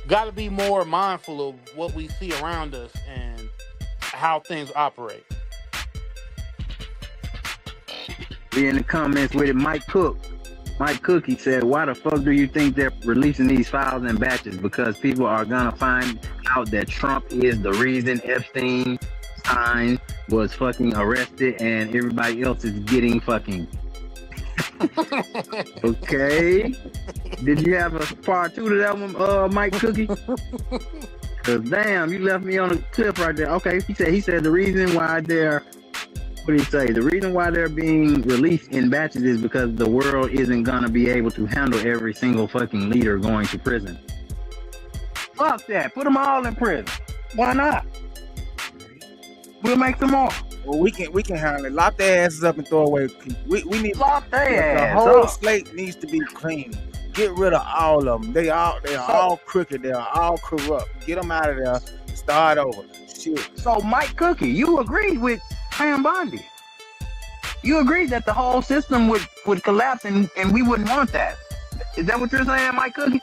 got to be more mindful of what we see around us and how things operate. We in the comments with it, Mike Cook. Mike Cook, he said, why the fuck do you think they're releasing these files in batches? Because people are gonna find out that Trump is the reason Epstein was fucking arrested and everybody else is getting fucking. Okay. Did you have a part 2 to that one, Mike Cookie? Cause damn, you left me on a cliff right there. Okay, he said the reason why they're what did he say? The reason why they're being released in batches is because the world isn't gonna be able to handle every single fucking leader going to prison. Fuck that. Put them all in prison. Why not? We'll make some more. Well, we can handle it. Lock their asses up and throw away. We need Lock their the ass whole up. slate needs to be clean. Get rid of all of them. They are all crooked. They are all corrupt. Get them out of there. Start over. Shit. So Mike Cookie, you agreed with Pam Bondi. You agreed that the whole system would collapse and we wouldn't want that. Is that what you're saying, Mike Cookie?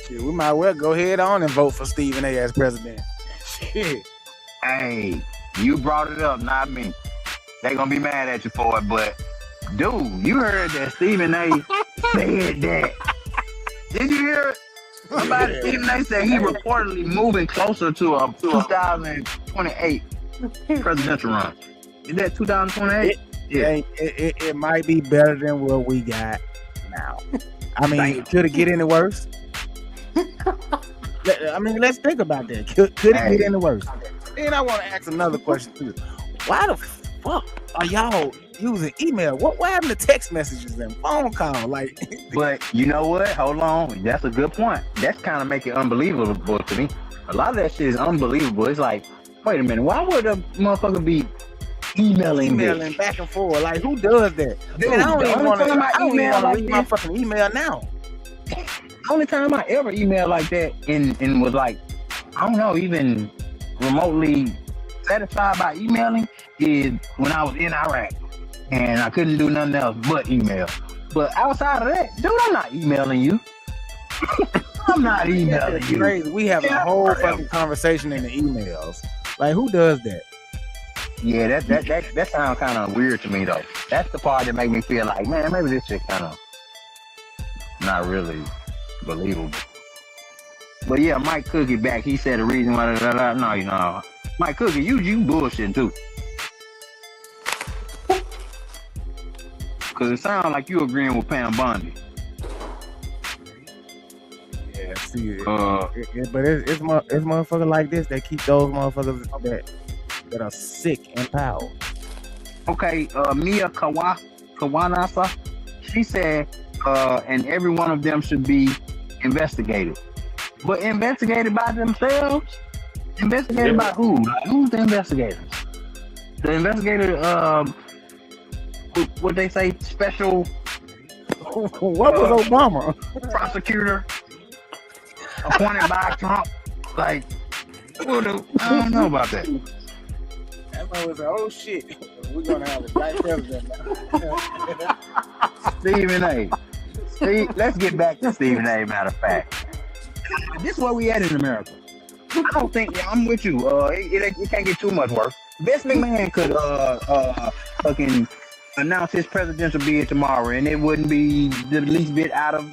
Shit, we might well go ahead on and vote for Stephen A as president. Shit. Hey, you brought it up, not me. They gonna be mad at you for it, but dude, you heard that Stephen A said that. Did you hear it? Somebody, Stephen A said he reportedly moving closer to a 2028 presidential run. Is that 2028? Yeah. It might be better than what we got now. I mean, could it get any worse? I mean, let's think about that. Could it get any worse? And I want to ask another question too. Why the fuck are y'all using email? What happened to text messages and phone call? Like, but you know what? Hold on. That's a good point. That's kind of make it unbelievable to me. A lot of that shit is unbelievable. It's like, wait a minute, why would a motherfucker be emailing back and forth? Like, who does that? Dude, Man, I don't even want to read my that. fucking email now. The only time I ever emailed like that and was like, I don't know, even remotely satisfied by emailing is when I was in Iraq and I couldn't do nothing else but email. But outside of that, dude, I'm not emailing you. I'm not emailing you. Crazy. We have a whole fucking conversation in the emails. Like, who does that? Yeah, that sounds kind of weird to me though. That's the part that make me feel like, man, maybe this shit kind of not really believable. But yeah, Mike Cookie back. He said the reason why. No, you know, Mike Cookie, you bullshitting too. Cause it sounds like you agreeing with Pam Bondi. Yeah, see, but it's motherfuckers like this that keep those motherfuckers that are sick in power. Okay, Mia Kawanasa, she said, and every one of them should be investigated. But investigated by themselves? Investigated by who? Like, who's the investigators? The investigator, what they say, special What was Obama? prosecutor appointed by Trump? Like, I don't know about that. That man was like, oh shit, we're gonna have a black president now. Stephen A. Let's get back to Stephen A. Matter of fact, this is where we at in America. I don't think I'm with you. It can't get too much worse. Vince McMahon could fucking announce his presidential bid tomorrow, and it wouldn't be the least bit out of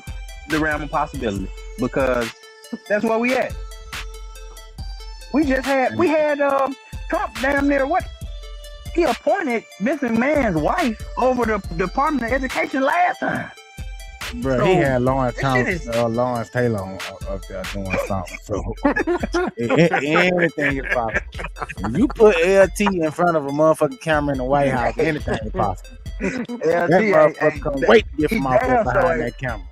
the realm of possibility because that's where we at. We had Trump damn near what? He appointed Vince McMahon's wife over the Department of Education last time. Bro, So, he had Lawrence this Lawrence Taylor up there doing something. So anything is possible. If you put LT in front of a motherfucking camera in the White House, anything is possible. That motherfucker can't wait to get from off there behind that camera.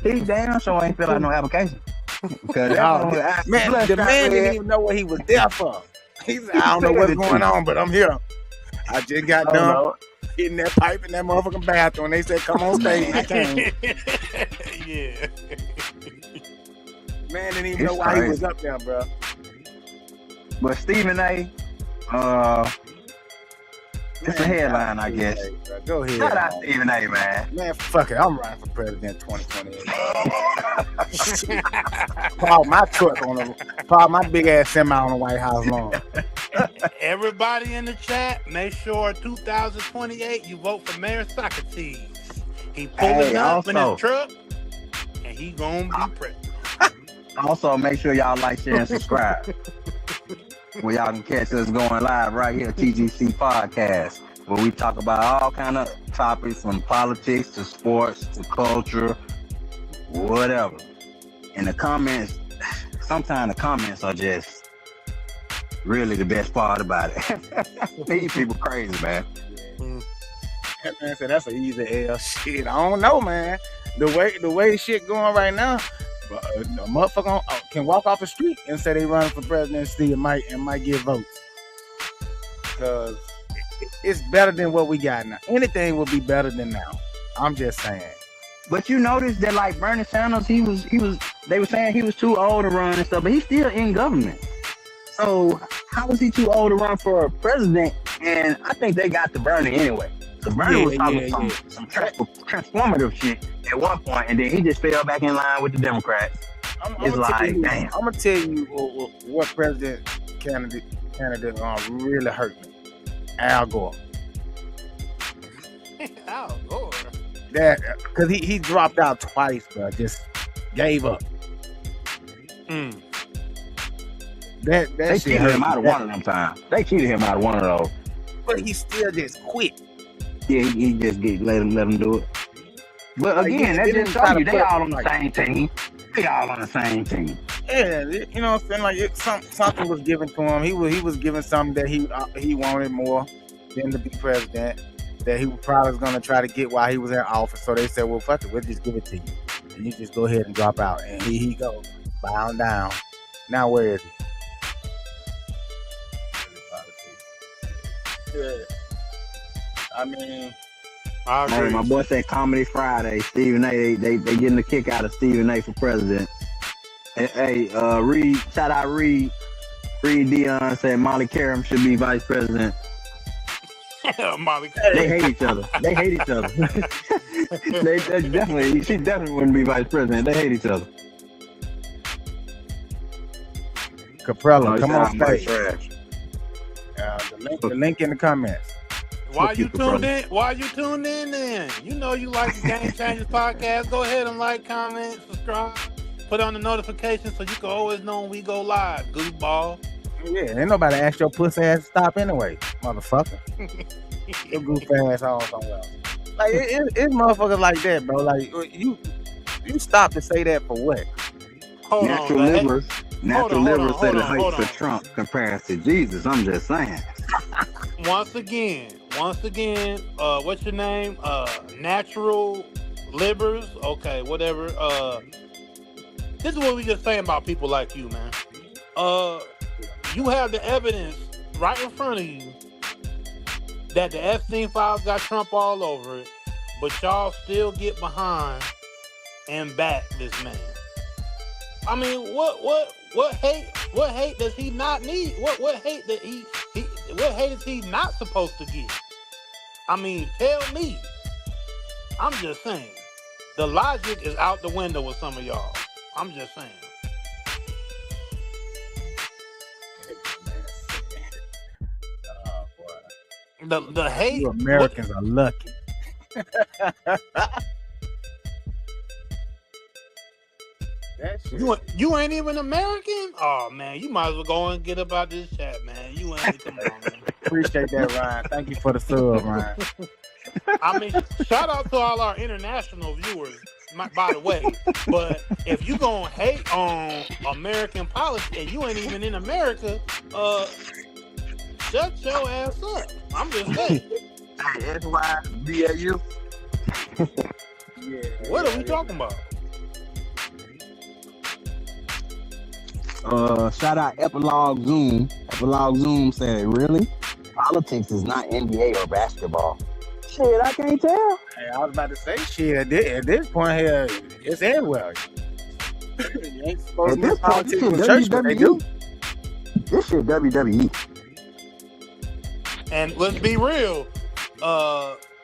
He damn sure ain't fill out no application. Because Man, the man didn't even know what he was there for. He said, I don't know what's going on, but I'm here. I just got done hitting that pipe in that motherfucking bathroom. And they said, come on stage. I came. Yeah. Man didn't even know why he was up there, bro. But Stephen A. It's a headline, I guess. Go ahead. Shout out Stephen A. Man. Man, fuck it. I'm running for president 2028. Park my truck park my big ass semi on the White House lawn. Everybody in the chat, make sure 2028 you vote for Mayor Socrates. He pulling up in his truck, and he gonna be president. Also, make sure y'all like, share, and subscribe. Where y'all can catch us going live right here at TGC Podcast, where we talk about all kind of topics from politics to sports to culture, whatever. And the comments, sometimes the comments are just really the best part about it. These people crazy, man. That man said that's an easy L. Shit, I don't know, man. The way shit going right now, a motherfucker can walk off the street and say they running for presidency and might get votes. Because it's better than what we got now. Anything will be better than now. I'm just saying. But you notice that like Bernie Sanders, they were saying he was too old to run and stuff, but he's still in government. So how was he too old to run for president? And I think they got to Bernie anyway. Because Bernie was talking some transformative shit at one point, and then he just fell back in line with the Democrats. It's like, damn. I'm gonna tell you what president candidate really hurt me. Al Gore. Al Gore. That because he dropped out twice, bro. Just gave up. That they shit cheated him out of one of them times. They cheated him out of one of those. But he still just quit. Yeah, he just let him do it. But again, that just show you they all on the same team. They all on the same team. Yeah, you know what I'm saying? Like something was given to him. He was given something that he wanted more than to be president. That he probably was gonna try to get while he was in office. So they said, "Well, fuck it, we'll just give it to you, and you just go ahead and drop out." And here he goes, bowing down. Now where is he? Yeah. I mean, I agree. Hey, my boy said Comedy Friday. Stephen A. They getting a kick out of Stephen A. for president. Hey, Reed, shout out Reed. Reed Dion said Molly Karam should be vice president. Molly They hate each other. They hate each other. She definitely wouldn't be vice president. They hate each other. Caprella, come on stage. The link in the comments. Why you tuned in? Why you tuned in then? You know you like the Game Changers podcast. Go ahead and like, comment, subscribe, put on the notifications so you can always know when we go live. Goofball. Yeah, ain't nobody ask your pussy ass to stop anyway, motherfucker. Your goof ass all somewhere else. Like it's motherfuckers like that, bro. Like you stop to say that for what? Natural livers say the height for Trump compares to Jesus. I'm just saying. Once again, what's your name? Natural livers. Okay, whatever. this is what we just saying about people like you, man. You have the evidence right in front of you that the Epstein files got Trump all over it, but y'all still get behind and back this man. I mean, what hate does he not need? What hate that what hate is he not supposed to get? I mean, tell me. I'm just saying. The logic is out the window with some of y'all. I'm just saying. The hate. You Americans are lucky. You ain't even American? Oh man, you might as well go and get up out this chat, man. You ain't. Come on, man. Appreciate that, Ryan. Thank you for the sub, Ryan. I mean, shout out to all our international viewers, by the way. But if you gonna hate on American politics and you ain't even in America, shut your ass up. I'm just saying. NYBAU. What are we talking about? Shout out Epilogue Zoom. Epilogue Zoom said, really? Politics is not NBA or basketball. Shit, I can't tell. Hey, I was about to say shit. At this point here, it's everywhere. You ain't supposed to be politics in church, but they do. This shit WWE. And let's be real.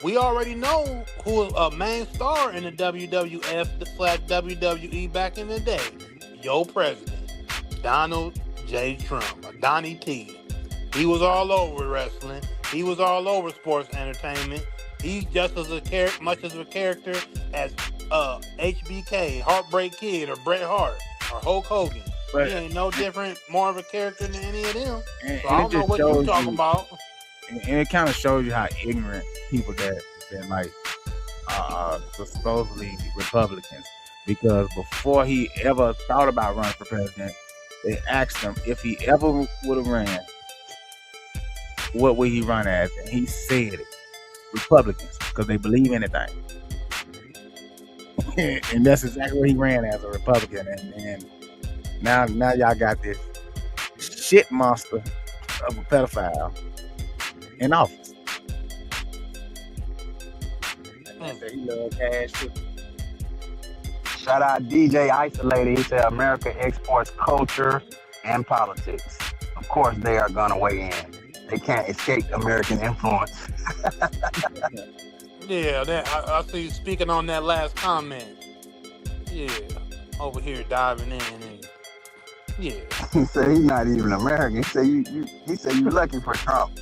We already know who was a main star in the WWF/WWE back in the day. Your president, Donald J. Trump, or Donnie T. He was all over wrestling. He was all over sports entertainment. He's just as much as a character as HBK, Heartbreak Kid, or Bret Hart, or Hulk Hogan. But he ain't no different, more of a character than any of them. So I don't know what you're talking about. And it kind of shows you how ignorant people that have been like supposedly Republicans. Because before he ever thought about running for president, they asked him if he ever would have ran, what would he run as? And he said it. Republicans, because they believe anything. And that's exactly what he ran as, a Republican. And now y'all got this shit monster of a pedophile in office. He loves cash too. Shout out DJ Isolated. He said America exports culture and politics. Of course, they are gonna weigh in. They can't escape American influence. Yeah, I see you speaking on that last comment. Yeah, over here diving in. And, yeah. He said he's not even American. He said you lucky for Trump.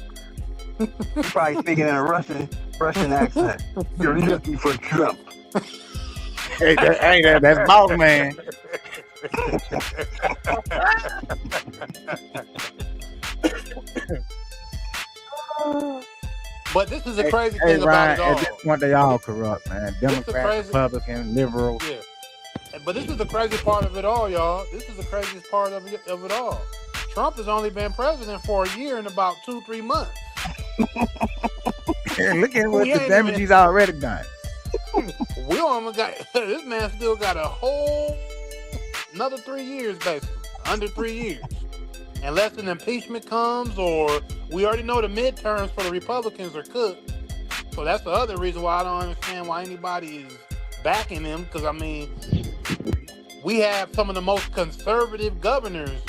He's probably speaking in a Russian accent. You're lucky for Trump. That's boss man. But this is the crazy thing about it all. At this point, they all corrupt, man. Democrat, Republican, liberal. Yeah. But this is the crazy part of it all, y'all. This is the craziest part of it all. Trump has only been president for a year and about 2-3 months. And look at what the damage he's already done. We almost got this man still got a whole another 3 years, basically under 3 years, unless an impeachment comes, or we already know the midterms for the Republicans are cooked. So that's the other reason why I don't understand why anybody is backing him. Because I mean, we have some of the most conservative governors,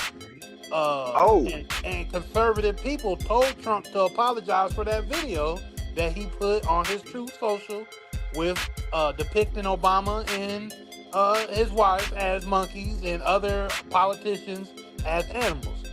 and conservative people told Trump to apologize for that video that he put on his Truth Social with depicting Obama and his wife as monkeys and other politicians as animals.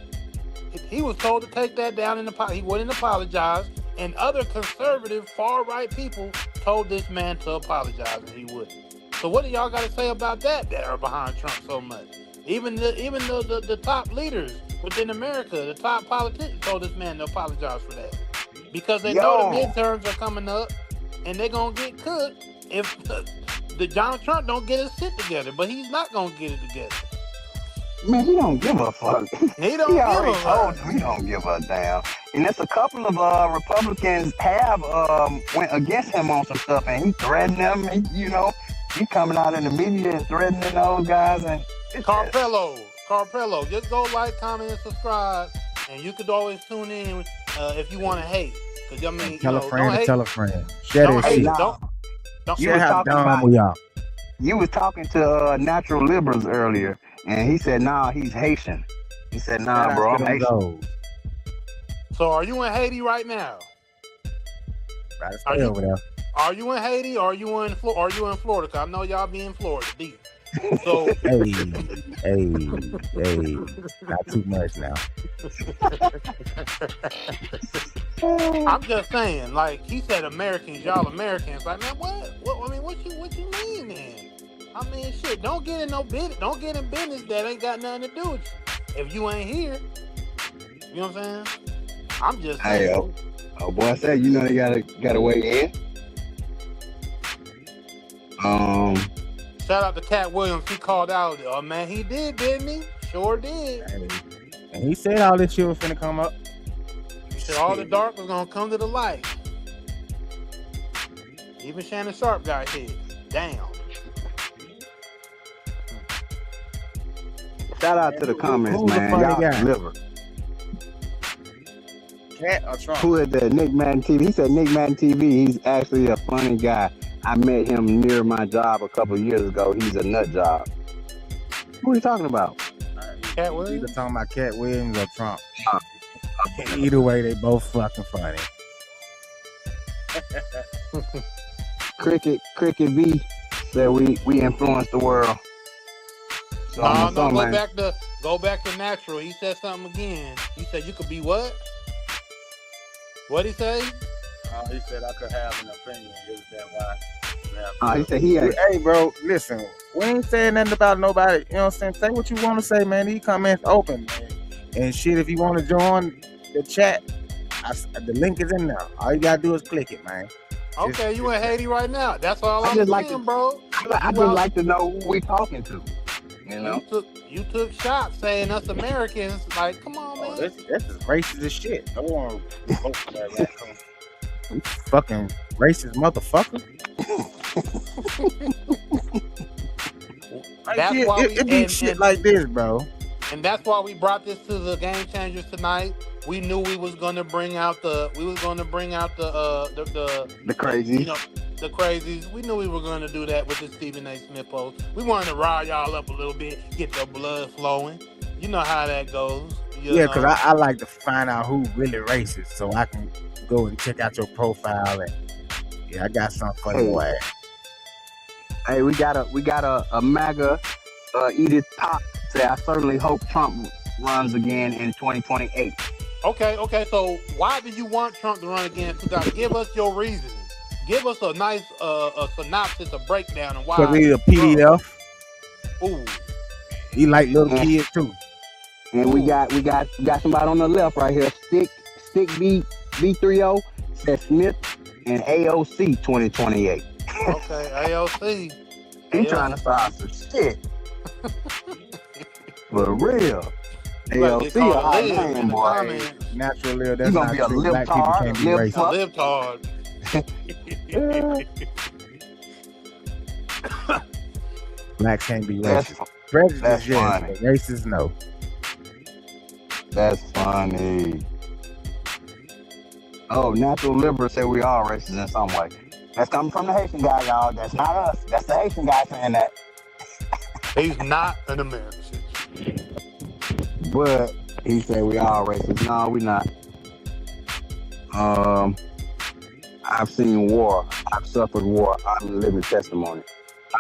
He was told to take that down, he wouldn't apologize, and other conservative far-right people told this man to apologize, and he wouldn't. So what do y'all got to say about that are behind Trump so much? Even the top leaders within America, the top politicians told this man to apologize for that. Because they know the midterms are coming up, and they're going to get cooked if the Donald Trump don't get his shit together. But he's not going to get it together. Man, he don't give a fuck. He already told him he don't give a damn. And there's a couple of Republicans have went against him on some stuff, and he threatened them. He coming out in the media and threatening those guys and Carpello, just go like, comment, and subscribe, and you could always tune in if you want to hate. Cause I mean, Tell a friend don't to hate. tell a friend. Share Don't that hate. shit. Nah. Don't. You Share was how talking dumb about- we are. You was talking to Natural Liberals earlier, and he said, "Nah, he's Haitian." He said, "Nah, Shout bro, out I'm to them Haitian." goals. So are you in Haiti right now? Gotta Are stay you- over there. Are you in Haiti or are you in Florida? Cause I know y'all be in Florida deep. So Hey, not too much now. I'm just saying, like he said, Americans, y'all Americans. Like, man, what? I mean, what you mean, man? I mean, shit. Don't get in no business. Don't get in business that ain't got nothing to do with you. If you ain't here, you know what I'm saying? I'm just Hey, saying. oh boy, I said, you know, they gotta weigh in. Shout out to Cat Williams. He called out. Oh man, he did, didn't he? Sure did. And he said all this shit was finna come up. He said all the dark was gonna come to the light. Even Shannon Sharp got hit. Damn. Shout out to the comments, Who's the man. funny Y'all guy? deliver. Cat or Trump? Who is that? Nick Madden TV. He said Nick Madden TV. He's actually a funny guy. I met him near my job a couple years ago. He's a nut job. Who are you talking about? Cat Either Williams. talking about Cat Williams or Trump. Either way, they both fucking funny. Cricket V said we influence the world. So I'm No, a man. go back to natural. He said something again. He said you could be what? What'd he say? He said I could have an opinion. Is that why? He said he had. Hey, bro, listen. We ain't saying nothing about nobody. You know what I'm saying? Say what you want to say, man. These comments open, man. And shit, if you want to join the chat, the link is in there. All you gotta do is click it, man. Okay, you in Haiti right now. That's all I I'm just saying, like to- bro. I just like to know who we talking to. You know. You took shots saying us Americans. Like, come on, man. Oh, this is racist as shit. I want to vote for that raccoon. You fucking racist motherfucker. That's Like, why it be shit like this, bro. And that's why we brought this to the Game Changers tonight. We knew we was gonna bring out the The crazy. you know, the crazies. We knew we were gonna do that with the Stephen A. Smith post. We wanted to rile y'all up a little bit, get the blood flowing. You know how that goes. You Yeah, know? because I like to find out who really racist so I can go and check out your profile and I got something for you. Hey. Hey, we got a MAGA Edith Pop say, I certainly hope Trump runs again in 2028. Okay. So why do you want Trump to run again? Give us your reasoning. Give us a nice a synopsis, a breakdown, and why. Because he's a PDF. Ooh. He like little kids too. And we got somebody on the left right here. Stick B30 said Smith and AOC 2028. Okay, AOC. He trying to start some shit. For real. AOC a hot name, boy. Natural Lil, You that's gonna not be a true. Black people libtard, can't be lib racist. fuck. Lived hard. Blacks can't be That's racist. Prejudice, that's yes, funny. but racist, no. That's funny. Oh, Natural Liberal say we are racist in some way. That's coming from the Haitian guy, y'all. That's not us. That's the Haitian guy saying that. He's not an American. But he said we are racist. No, we not. I've seen war. I've suffered war. I'm a living testimony.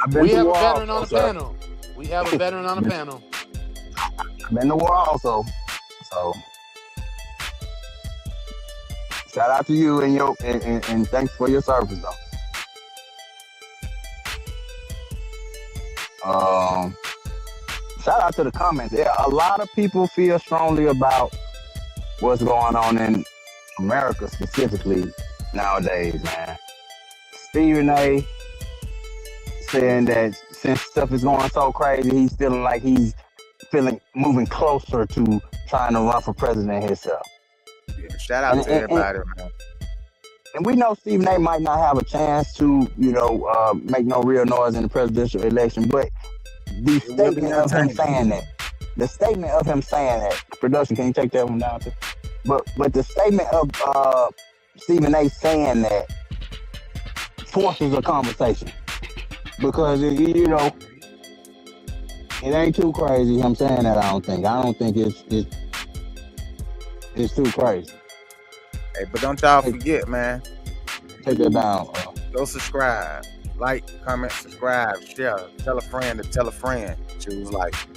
I've been We to have a war veteran on also, the sir. panel. We have a veteran on the panel. I've been to war also. So shout out to you and your and thanks for your service though. Shout out to the comments. Yeah, a lot of people feel strongly about what's going on in America specifically nowadays, man. Stephen A. saying that since stuff is going so crazy, he's feeling like he's moving closer to trying to run for president himself. Yeah, shout out to everybody, man. And we know Stephen A. might not have a chance to, make no real noise in the presidential election, but the statement of him saying that, production, can you take that one down too? But the statement of Stephen A. saying that forces a conversation, because it ain't too crazy him saying that. I don't think it's too crazy. Hey, but don't y'all forget, man. Take that down. Go subscribe, like, comment, subscribe, share, tell a friend to tell a friend. Choose life.